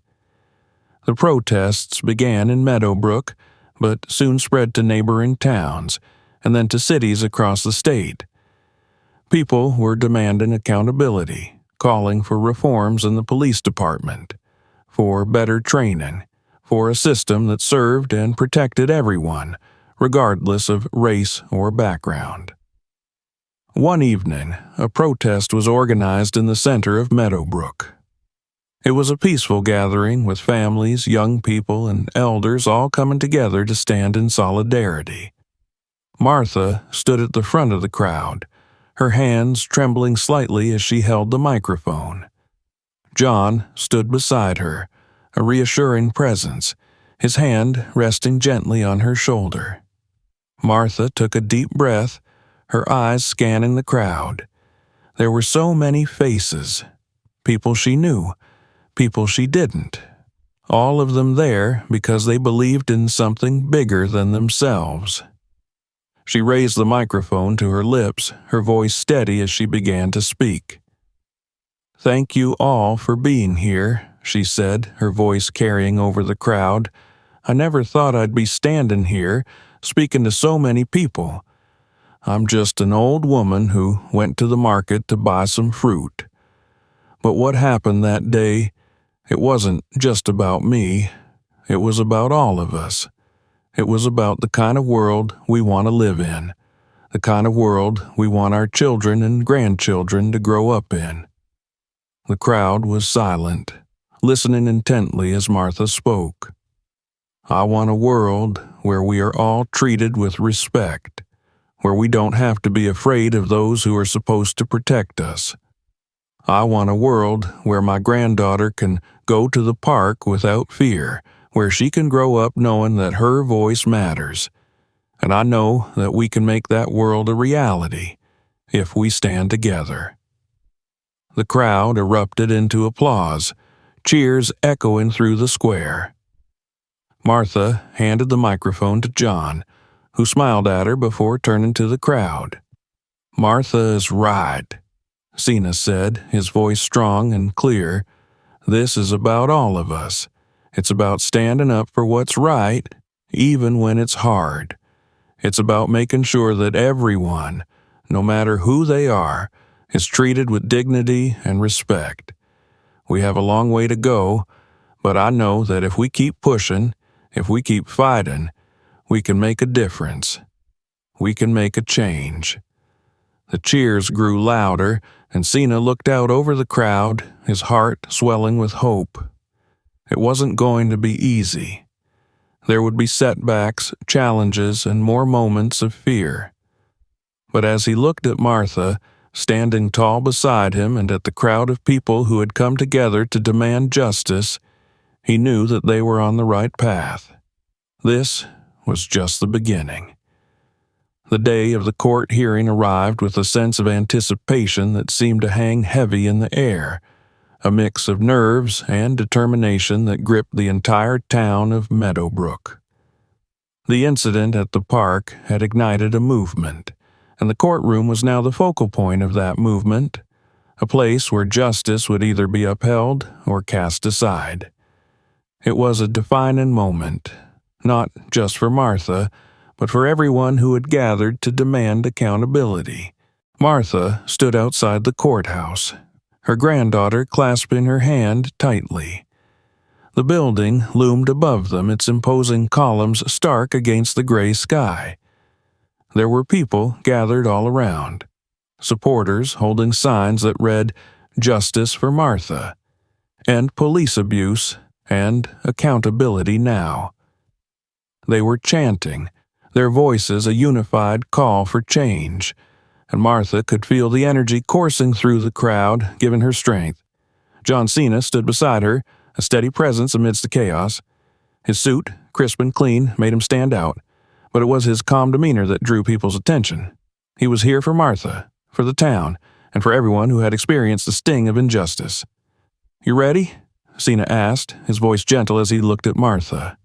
The protests began in Meadowbrook, but soon spread to neighboring towns, and then to cities across the state. People were demanding accountability, calling for reforms in the police department, for better training, for a system that served and protected everyone, regardless of race or background. One evening, a protest was organized in the center of Meadowbrook. It was a peaceful gathering with families, young people, and elders all coming together to stand in solidarity. Martha stood at the front of the crowd, her hands trembling slightly as she held the microphone. John stood beside her, a reassuring presence, his hand resting gently on her shoulder. Martha took a deep breath, her eyes scanning the crowd. There were so many faces, people she knew, people she didn't, all of them there because they believed in something bigger than themselves. She raised the microphone to her lips, her voice steady as she began to speak. "Thank you all for being here," she said, her voice carrying over the crowd. "I never thought I'd be standing here, speaking to so many people. I'm just an old woman who went to the market to buy some fruit. But what happened that day, it wasn't just about me. It was about all of us. It was about the kind of world we want to live in, the kind of world we want our children and grandchildren to grow up in." The crowd was silent, listening intently as Martha spoke. "I want a world where we are all treated with respect, where we don't have to be afraid of those who are supposed to protect us. I want a world where my granddaughter can go to the park without fear, where she can grow up knowing that her voice matters. And I know that we can make that world a reality if we stand together." The crowd erupted into applause, cheers echoing through the square. Martha handed the microphone to John, who smiled at her before turning to the crowd. "Martha is right," Cena said, his voice strong and clear. "This is about all of us. It's about standing up for what's right, even when it's hard. It's about making sure that everyone, no matter who they are, is treated with dignity and respect. We have a long way to go, but I know that if we keep pushing, if we keep fighting, we can make a difference. We can make a change." The cheers grew louder, and Cena looked out over the crowd, his heart swelling with hope. It wasn't going to be easy. There would be setbacks, challenges, and more moments of fear. But as he looked at Martha, standing tall beside him, and at the crowd of people who had come together to demand justice, he knew that they were on the right path. This was just the beginning. The day of the court hearing arrived with a sense of anticipation that seemed to hang heavy in the air, a mix of nerves and determination that gripped the entire town of Meadowbrook. The incident at the park had ignited a movement, and the courtroom was now the focal point of that movement, a place where justice would either be upheld or cast aside. It was a defining moment, not just for Martha, but for everyone who had gathered to demand accountability. Martha stood outside the courthouse, her granddaughter clasping her hand tightly. The building loomed above them, its imposing columns stark against the gray sky. There were people gathered all around, supporters holding signs that read, "Justice for Martha," and "Police abuse," and "Accountability now." They were chanting, their voices a unified call for change, and Martha could feel the energy coursing through the crowd, giving her strength. John Cena stood beside her, a steady presence amidst the chaos. His suit, crisp and clean, made him stand out, but it was his calm demeanor that drew people's attention. He was here for Martha, for the town, and for everyone who had experienced the sting of injustice. "You ready?" Cena asked, his voice gentle as he looked at Martha.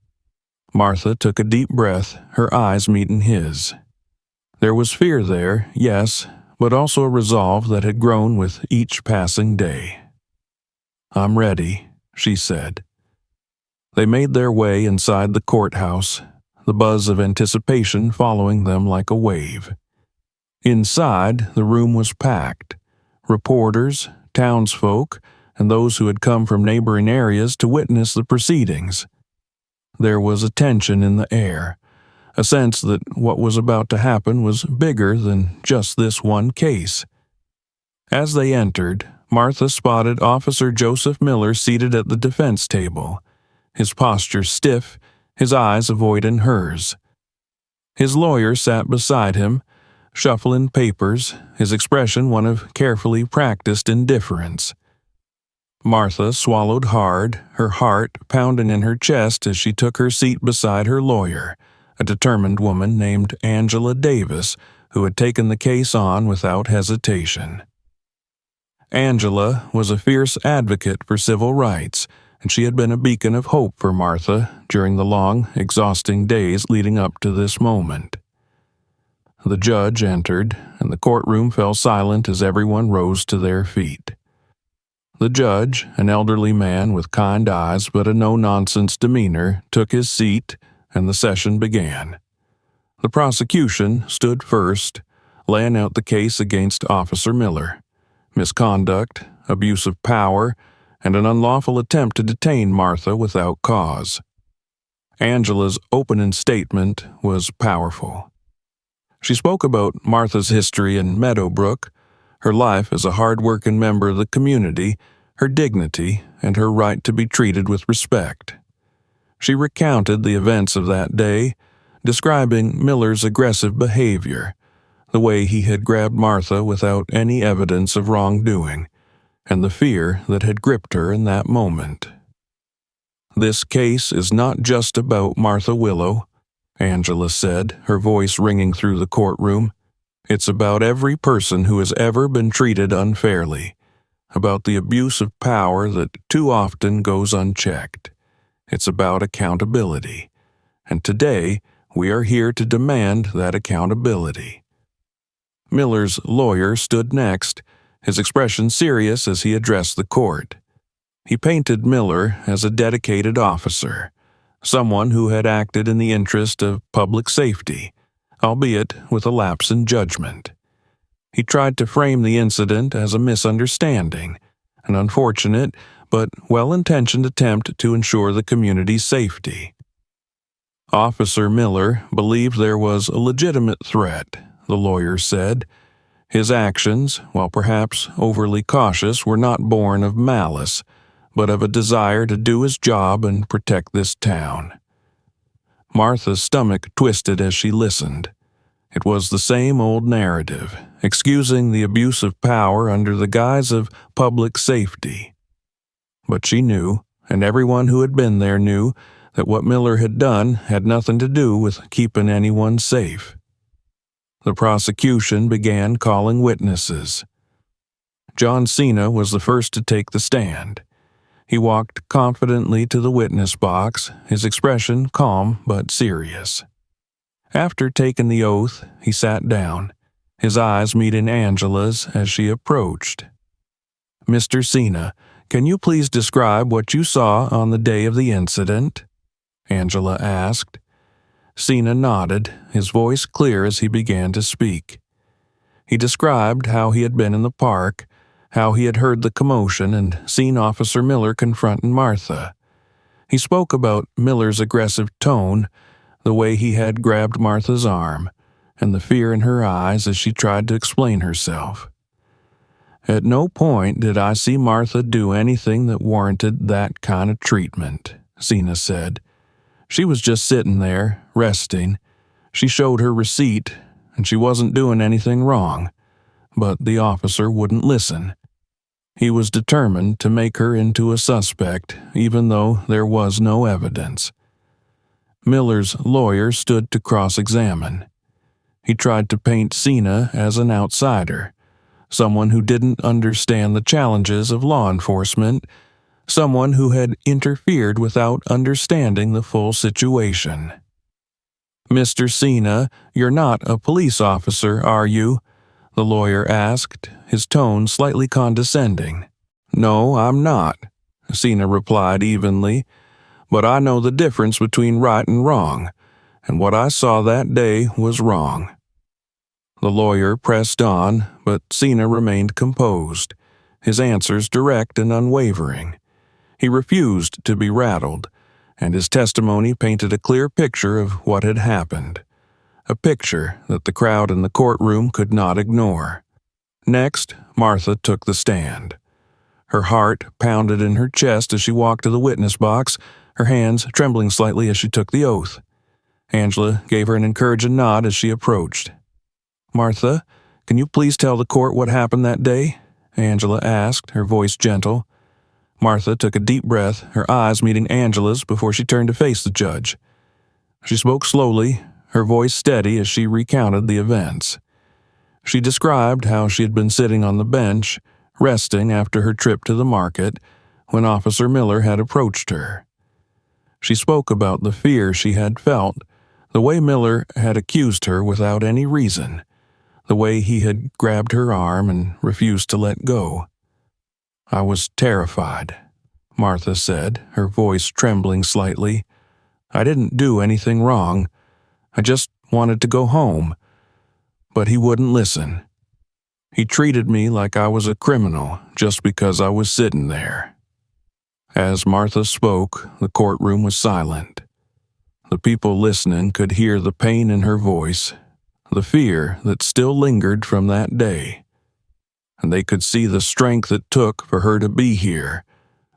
Martha took a deep breath, her eyes meeting his. There was fear there, yes, but also a resolve that had grown with each passing day. "I'm ready," she said. They made their way inside the courthouse, the buzz of anticipation following them like a wave. Inside, the room was packed. Reporters, townsfolk, and those who had come from neighboring areas to witness the proceedings. There was a tension in the air, a sense that what was about to happen was bigger than just this one case. As they entered, Martha spotted Officer Joseph Miller seated at the defense table, his posture stiff, his eyes avoiding hers. His lawyer sat beside him, shuffling papers, his expression one of carefully practiced indifference. Martha swallowed hard, her heart pounding in her chest as she took her seat beside her lawyer, a determined woman named Angela Davis, who had taken the case on without hesitation. Angela was a fierce advocate for civil rights, and she had been a beacon of hope for Martha during the long, exhausting days leading up to this moment. The judge entered, and the courtroom fell silent as everyone rose to their feet. The judge, an elderly man with kind eyes but a no-nonsense demeanor, took his seat, and the session began. The prosecution stood first, laying out the case against Officer Miller: misconduct, abuse of power, and an unlawful attempt to detain Martha without cause. Angela's opening statement was powerful. She spoke about Martha's history in Meadowbrook, her life as a hard-working member of the community, her dignity, and her right to be treated with respect. She recounted the events of that day, describing Miller's aggressive behavior, the way he had grabbed Martha without any evidence of wrongdoing, and the fear that had gripped her in that moment. "This case is not just about Martha Willow," Angela said, her voice ringing through the courtroom. "It's about every person who has ever been treated unfairly, about the abuse of power that too often goes unchecked. It's about accountability, and today we are here to demand that accountability." Miller's lawyer stood next, his expression serious as he addressed the court. He painted Miller as a dedicated officer, someone who had acted in the interest of public safety, albeit with a lapse in judgment. He tried to frame the incident as a misunderstanding, an unfortunate but well-intentioned attempt to ensure the community's safety. Officer Miller believed there was a legitimate threat, the lawyer said. His actions, while perhaps overly cautious, were not born of malice, but of a desire to do his job and protect this town. Martha's stomach twisted as she listened. It was the same old narrative, excusing the abuse of power under the guise of public safety. But she knew, and everyone who had been there knew, that what Miller had done had nothing to do with keeping anyone safe. The prosecution began calling witnesses. John Cena was the first to take the stand. He walked confidently to the witness box, his expression calm but serious. After taking the oath, he sat down, his eyes meeting Angela's as she approached. "Mr. Cena, can you please describe what you saw on the day of the incident?" Angela asked. Cena nodded, his voice clear as he began to speak. He described how he had been in the park, how he had heard the commotion and seen Officer Miller confronting Martha. He spoke about Miller's aggressive tone, the way he had grabbed Martha's arm, and the fear in her eyes as she tried to explain herself. "At no point did I see Martha do anything that warranted that kind of treatment," Cena said. "She was just sitting there, resting. She showed her receipt, and she wasn't doing anything wrong. But the officer wouldn't listen. He was determined to make her into a suspect, even though there was no evidence." Miller's lawyer stood to cross-examine. He tried to paint Cena as an outsider, someone who didn't understand the challenges of law enforcement, someone who had interfered without understanding the full situation. "Mr. Cena, you're not a police officer, are you?" the lawyer asked, his tone slightly condescending. "No, I'm not," Cena replied evenly, "but I know the difference between right and wrong, and what I saw that day was wrong." The lawyer pressed on, but Cena remained composed, his answers direct and unwavering. He refused to be rattled, and his testimony painted a clear picture of what had happened, a picture that the crowd in the courtroom could not ignore. Next, Martha took the stand. Her heart pounded in her chest as she walked to the witness box, her hands trembling slightly as she took the oath. Angela gave her an encouraging nod as she approached. "Martha, can you please tell the court what happened that day?" Angela asked, her voice gentle. Martha took a deep breath, her eyes meeting Angela's before she turned to face the judge. She spoke slowly, her voice steady as she recounted the events. She described how she had been sitting on the bench, resting after her trip to the market, when Officer Miller had approached her. She spoke about the fear she had felt, the way Miller had accused her without any reason, the way he had grabbed her arm and refused to let go. "I was terrified," Martha said, her voice trembling slightly. "I didn't do anything wrong. I just wanted to go home. But he wouldn't listen. He treated me like I was a criminal just because I was sitting there." As Martha spoke, the courtroom was silent. The people listening could hear the pain in her voice, the fear that still lingered from that day. And they could see the strength it took for her to be here,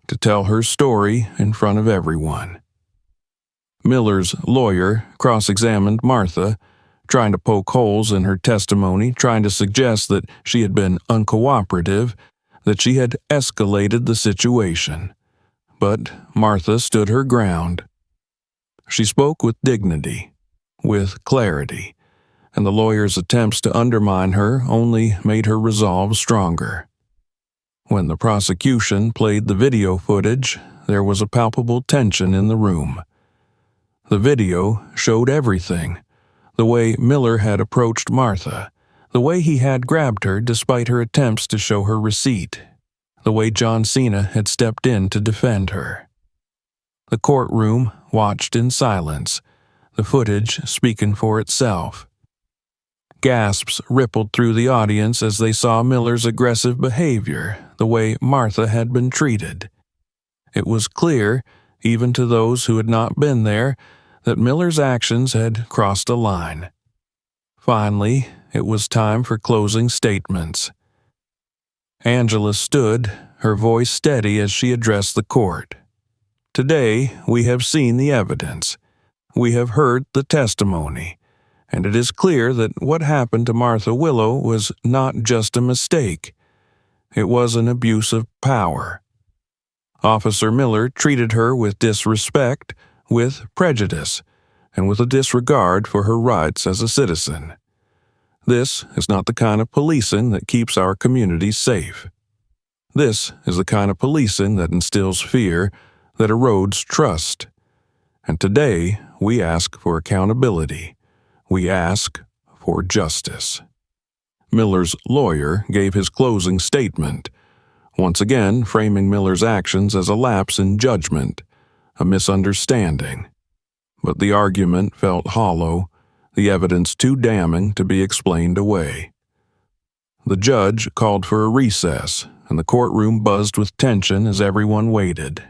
to tell her story in front of everyone. Miller's lawyer cross-examined Martha, trying to poke holes in her testimony, trying to suggest that she had been uncooperative, that she had escalated the situation. But Martha stood her ground. She spoke with dignity, with clarity, and the lawyer's attempts to undermine her only made her resolve stronger. When the prosecution played the video footage, there was a palpable tension in the room. The video showed everything: the way Miller had approached Martha, the way he had grabbed her despite her attempts to show her receipt, the way John Cena had stepped in to defend her. The courtroom watched in silence, the footage speaking for itself. Gasps rippled through the audience as they saw Miller's aggressive behavior, the way Martha had been treated. It was clear, even to those who had not been there, that Miller's actions had crossed a line. Finally, it was time for closing statements. Angela stood, her voice steady as she addressed the court. "Today, we have seen the evidence. We have heard the testimony. And it is clear that what happened to Martha Willow was not just a mistake. It was an abuse of power. Officer Miller treated her with disrespect, with prejudice, and with a disregard for her rights as a citizen. This is not the kind of policing that keeps our communities safe. This is the kind of policing that instills fear, that erodes trust. And today, we ask for accountability. We ask for justice." Miller's lawyer gave his closing statement, once again framing Miller's actions as a lapse in judgment, a misunderstanding. But the argument felt hollow, the evidence too damning to be explained away. The judge called for a recess, and the courtroom buzzed with tension as everyone waited.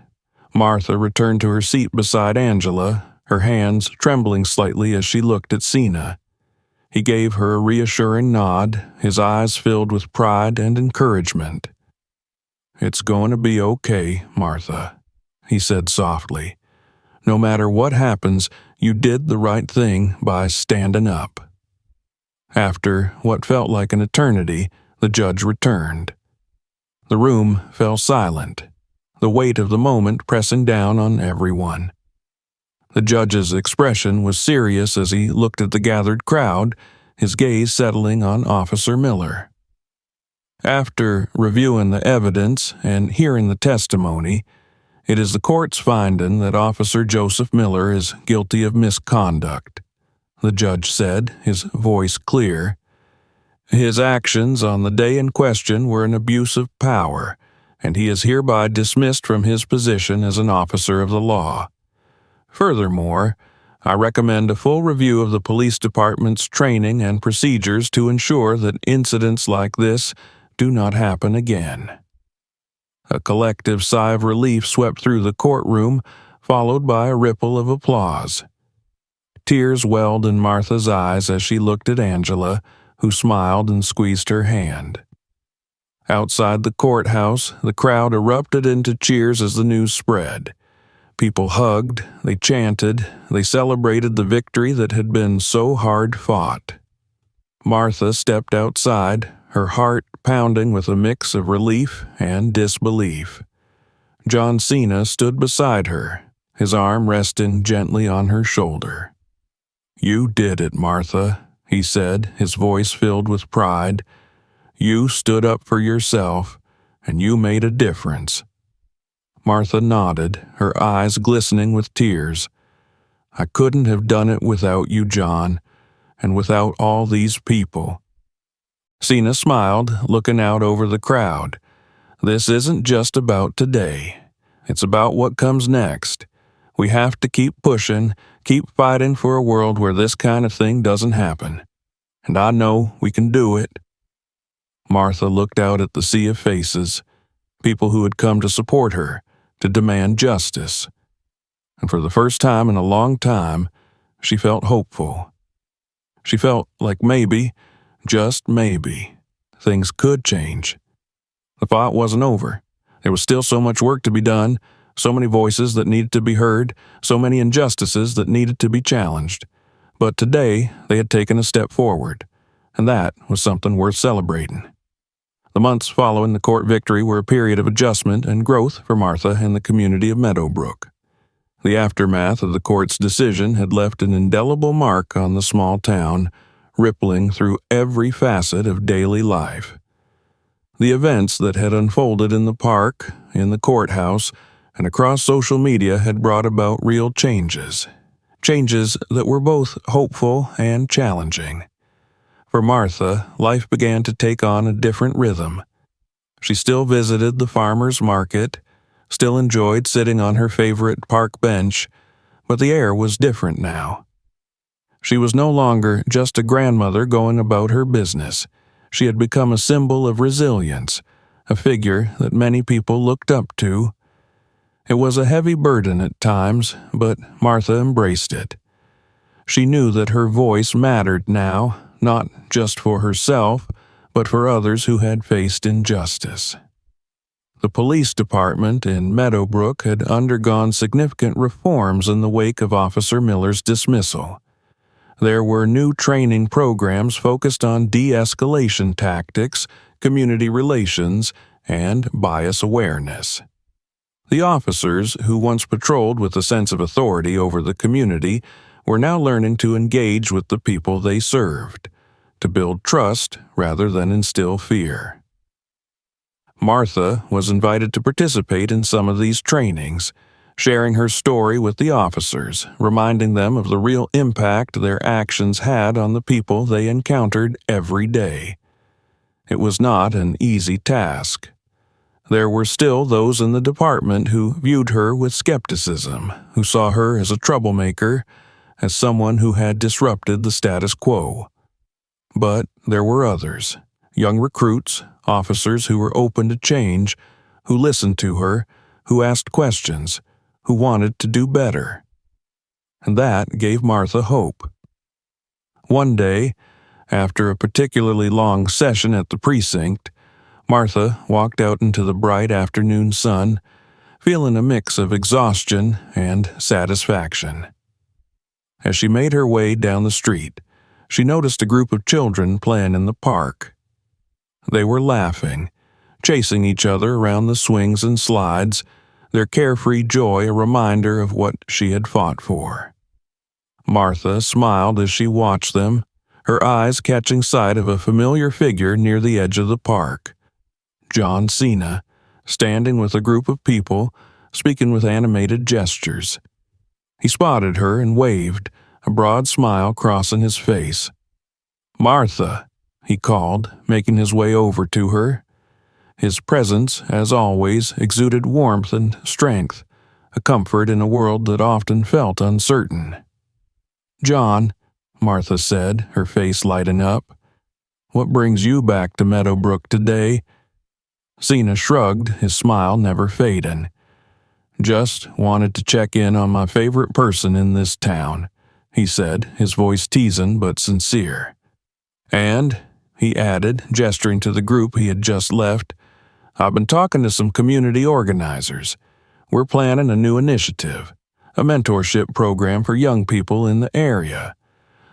Martha returned to her seat beside Angela, her hands trembling slightly as she looked at Cena. He gave her a reassuring nod, his eyes filled with pride and encouragement. "It's going to be okay, Martha," he said softly. "No matter what happens, you did the right thing by standing up." After what felt like an eternity, the judge returned. The room fell silent, the weight of the moment pressing down on everyone. The judge's expression was serious as he looked at the gathered crowd, his gaze settling on Officer Miller. After reviewing the evidence and hearing the testimony, it is the court's finding that Officer Joseph Miller is guilty of misconduct, the judge said, his voice clear. His actions on the day in question were an abuse of power, and he is hereby dismissed from his position as an officer of the law. Furthermore, I recommend a full review of the police department's training and procedures to ensure that incidents like this do not happen again. A collective sigh of relief swept through the courtroom, followed by a ripple of applause. Tears welled in Martha's eyes as she looked at Angela, who smiled and squeezed her hand. Outside the courthouse, the crowd erupted into cheers as the news spread. People hugged, they chanted, they celebrated the victory that had been so hard fought. Martha stepped outside, her heart pounding with a mix of relief and disbelief. John Cena stood beside her, his arm resting gently on her shoulder. "You did it, Martha," he said, his voice filled with pride. "You stood up for yourself, and you made a difference." Martha nodded, her eyes glistening with tears. "I couldn't have done it without you, John, and without all these people." Cena smiled, looking out over the crowd. "This isn't just about today. It's about what comes next. We have to keep pushing, keep fighting for a world where this kind of thing doesn't happen. And I know we can do it." Martha looked out at the sea of faces, people who had come to support her, to demand justice. And for the first time in a long time, she felt hopeful. She felt like maybe, just maybe, things could change. The fight wasn't over. There was still so much work to be done, so many voices that needed to be heard, so many injustices that needed to be challenged. But today, they had taken a step forward, and that was something worth celebrating. The months following the court victory were a period of adjustment and growth for Martha and the community of Meadowbrook. The aftermath of the court's decision had left an indelible mark on the small town, rippling through every facet of daily life. The events that had unfolded in the park, in the courthouse, and across social media had brought about real changes. Changes that were both hopeful and challenging. For Martha, life began to take on a different rhythm. She still visited the farmer's market, still enjoyed sitting on her favorite park bench, but the air was different now. She was no longer just a grandmother going about her business. She had become a symbol of resilience, a figure that many people looked up to. It was a heavy burden at times, but Martha embraced it. She knew that her voice mattered now, not just for herself, but for others who had faced injustice. The police department in Meadowbrook had undergone significant reforms in the wake of Officer Miller's dismissal. There were new training programs focused on de-escalation tactics, community relations, and bias awareness. The officers, who once patrolled with a sense of authority over the community, were now learning to engage with the people they served, to build trust rather than instill fear. Martha was invited to participate in some of these trainings, sharing her story with the officers, reminding them of the real impact their actions had on the people they encountered every day. It was not an easy task. There were still those in the department who viewed her with skepticism, who saw her as a troublemaker, as someone who had disrupted the status quo. But there were others, young recruits, officers who were open to change, who listened to her, who asked questions, who wanted to do better. And that gave Martha hope. One day, after a particularly long session at the precinct, Martha walked out into the bright afternoon sun, feeling a mix of exhaustion and satisfaction. As she made her way down the street, she noticed a group of children playing in the park. They were laughing, chasing each other around the swings and slides, their carefree joy a reminder of what she had fought for. Martha smiled as she watched them, her eyes catching sight of a familiar figure near the edge of the park. John Cena, standing with a group of people, speaking with animated gestures. He spotted her and waved, a broad smile crossing his face. "Martha," he called, making his way over to her. His presence, as always, exuded warmth and strength, a comfort in a world that often felt uncertain. "John," Martha said, her face lighting up, "what brings you back to Meadowbrook today?" Cena shrugged, his smile never fading. "Just wanted to check in on my favorite person in this town," he said, his voice teasing but sincere. "And," he added, gesturing to the group he had just left, "I've been talking to some community organizers. We're planning a new initiative, a mentorship program for young people in the area.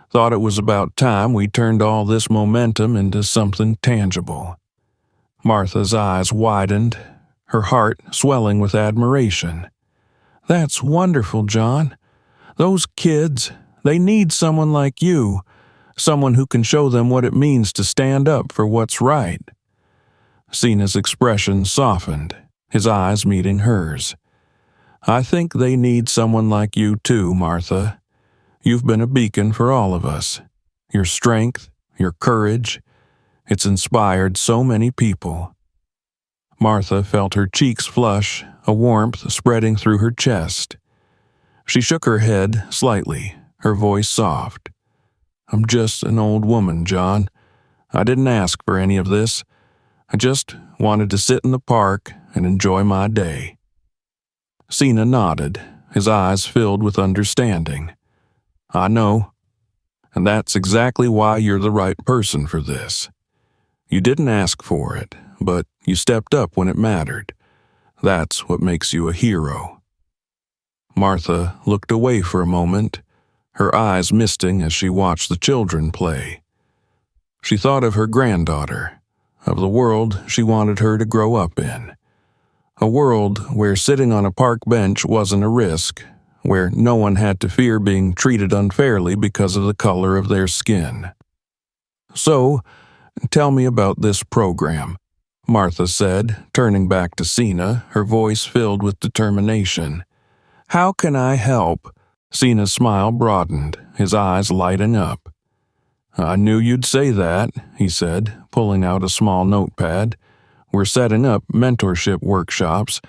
Thought it was about time we turned all this momentum into something tangible." Martha's eyes widened, her heart swelling with admiration. "That's wonderful, John. Those kids, they need someone like you, someone who can show them what it means to stand up for what's right." Cena's expression softened, his eyes meeting hers. "I think they need someone like you too, Martha. You've been a beacon for all of us. Your strength, your courage, it's inspired so many people." Martha felt her cheeks flush, a warmth spreading through her chest. She shook her head slightly, her voice soft. "I'm just an old woman, John. I didn't ask for any of this. I just wanted to sit in the park and enjoy my day." Cena nodded, his eyes filled with understanding. "I know. And that's exactly why you're the right person for this. You didn't ask for it, but you stepped up when it mattered. That's what makes you a hero." Martha looked away for a moment, her eyes misting as she watched the children play. She thought of her granddaughter, of the world she wanted her to grow up in. A world where sitting on a park bench wasn't a risk, where no one had to fear being treated unfairly because of the color of their skin. "So, tell me about this program," Martha said, turning back to Cena, her voice filled with determination. "How can I help?" Cena's smile broadened, his eyes lighting up. "I knew you'd say that," he said, pulling out a small notepad. "We're setting up mentorship workshops,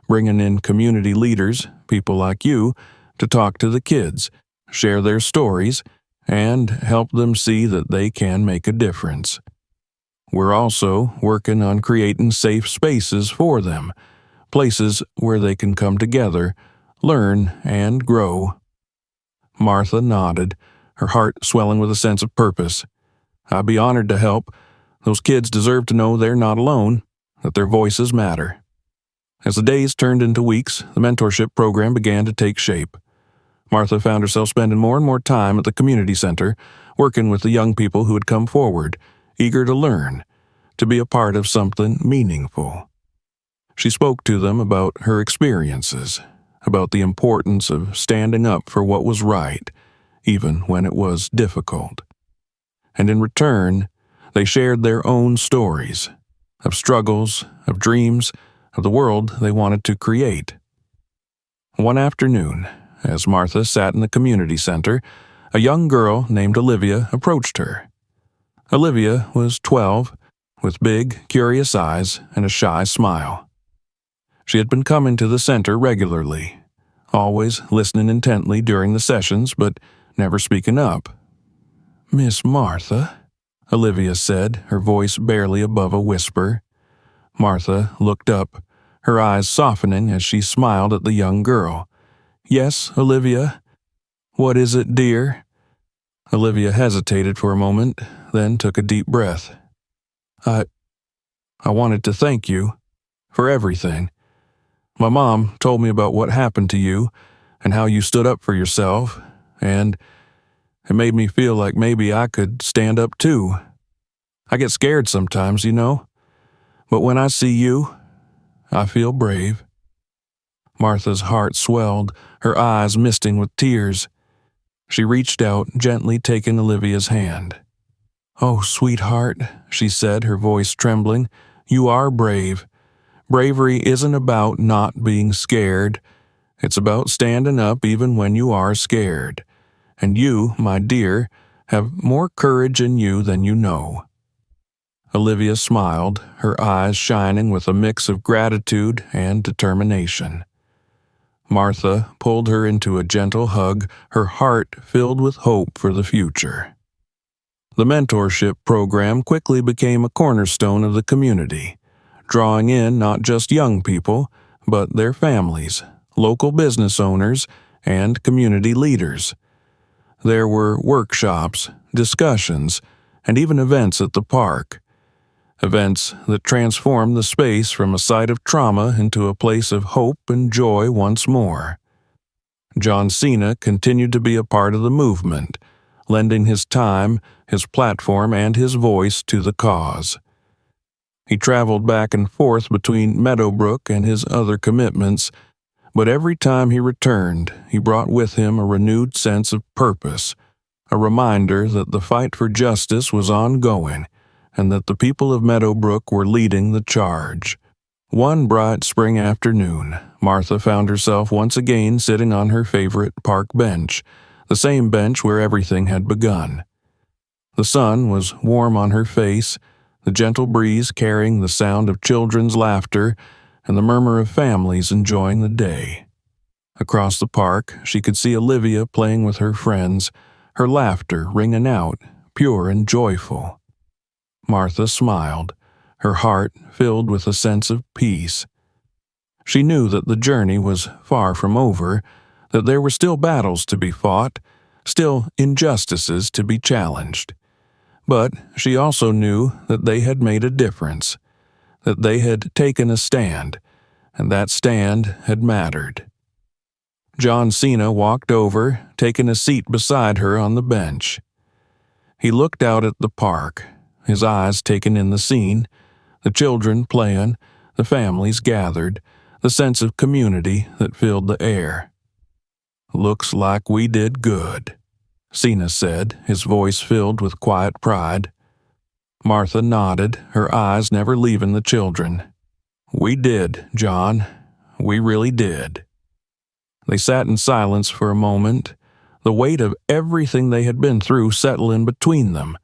bringing in community leaders, people like you, to talk to the kids, share their stories, and help them see that they can make a difference. We're also working on creating safe spaces for them, places where they can come together, learn, and grow." Martha nodded, her heart swelling with a sense of purpose. "I'd be honored to help. Those kids deserve to know they're not alone, that their voices matter." As the days turned into weeks, the mentorship program began to take shape. Martha found herself spending more and more time at the community center, working with the young people who had come forward, eager to learn, to be a part of something meaningful. She spoke to them about her experiences, about the importance of standing up for what was right, even when it was difficult. And in return, they shared their own stories, of struggles, of dreams, of the world they wanted to create. One afternoon, as Martha sat in the community center, a young girl named Olivia approached her. Olivia was 12, with big, curious eyes and a shy smile. She had been coming to the center regularly, always listening intently during the sessions, but never speaking up. "Miss Martha," Olivia said, her voice barely above a whisper. Martha looked up, her eyes softening as she smiled at the young girl. "Yes, Olivia. What is it, dear?" Olivia hesitated for a moment, then took a deep breath. I wanted to thank you for everything. My mom told me about what happened to you and how you stood up for yourself, and it made me feel like maybe I could stand up too. I get scared sometimes, you know, but when I see you, I feel brave." Martha's heart swelled, her eyes misting with tears. She reached out, gently taking Olivia's hand. "Oh, sweetheart," she said, her voice trembling, "you are brave. Bravery isn't about not being scared. It's about standing up even when you are scared. And you, my dear, have more courage in you than you know." Olivia smiled, her eyes shining with a mix of gratitude and determination. Martha pulled her into a gentle hug, her heart filled with hope for the future. The mentorship program quickly became a cornerstone of the community, drawing in not just young people, but their families, local business owners, and community leaders. There were workshops, discussions, and even events at the park. Events that transformed the space from a site of trauma into a place of hope and joy once more. John Cena continued to be a part of the movement, lending his time, his platform, and his voice to the cause. He traveled back and forth between Meadowbrook and his other commitments, but every time he returned, he brought with him a renewed sense of purpose, a reminder that the fight for justice was ongoing, and that the people of Meadowbrook were leading the charge. One bright spring afternoon, Martha found herself once again sitting on her favorite park bench, the same bench where everything had begun. The sun was warm on her face, the gentle breeze carrying the sound of children's laughter and the murmur of families enjoying the day. Across the park, she could see Olivia playing with her friends, her laughter ringing out, pure and joyful. Martha smiled, her heart filled with a sense of peace. She knew that the journey was far from over, that there were still battles to be fought, still injustices to be challenged. But she also knew that they had made a difference, that they had taken a stand, and that stand had mattered. John Cena walked over, taking a seat beside her on the bench. He looked out at the park, his eyes taking in the scene, the children playing, the families gathered, the sense of community that filled the air. "Looks like we did good," Cena said, his voice filled with quiet pride. Martha nodded, her eyes never leaving the children. "We did, John. We really did." They sat in silence for a moment, the weight of everything they had been through settling between them,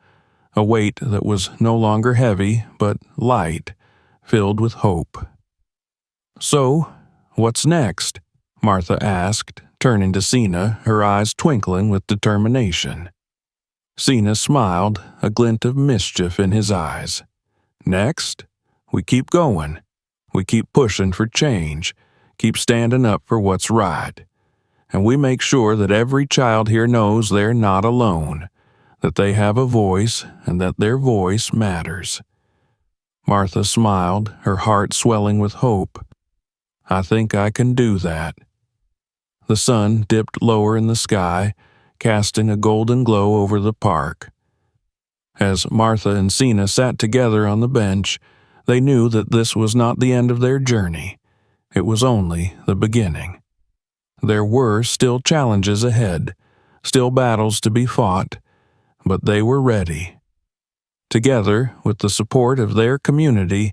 a weight that was no longer heavy, but light, filled with hope. "So, what's next?" Martha asked, turning to Cena, her eyes twinkling with determination. Cena smiled, a glint of mischief in his eyes. "Next, we keep going. We keep pushing for change, keep standing up for what's right. And we make sure that every child here knows they're not alone, that they have a voice and that their voice matters." Martha smiled, her heart swelling with hope. "I think I can do that." The sun dipped lower in the sky, casting a golden glow over the park. As Martha and Cena sat together on the bench, they knew that this was not the end of their journey. It was only the beginning. There were still challenges ahead, still battles to be fought, but they were ready. Together, with the support of their community,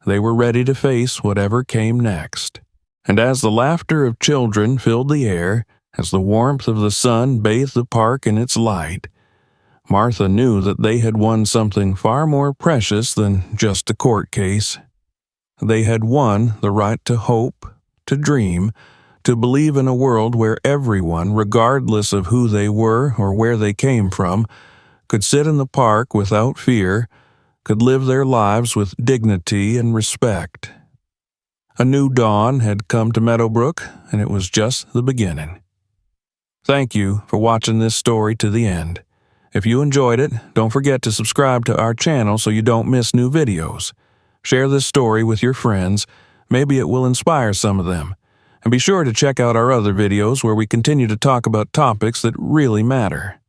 they were ready to face whatever came next. And as the laughter of children filled the air, as the warmth of the sun bathed the park in its light, Martha knew that they had won something far more precious than just a court case. They had won the right to hope, to dream, to believe in a world where everyone, regardless of who they were or where they came from, could sit in the park without fear, could live their lives with dignity and respect. A new dawn had come to Meadowbrook, and it was just the beginning. Thank you for watching this story to the end. If you enjoyed it, don't forget to subscribe to our channel so you don't miss new videos. Share this story with your friends. Maybe it will inspire some of them. And be sure to check out our other videos where we continue to talk about topics that really matter.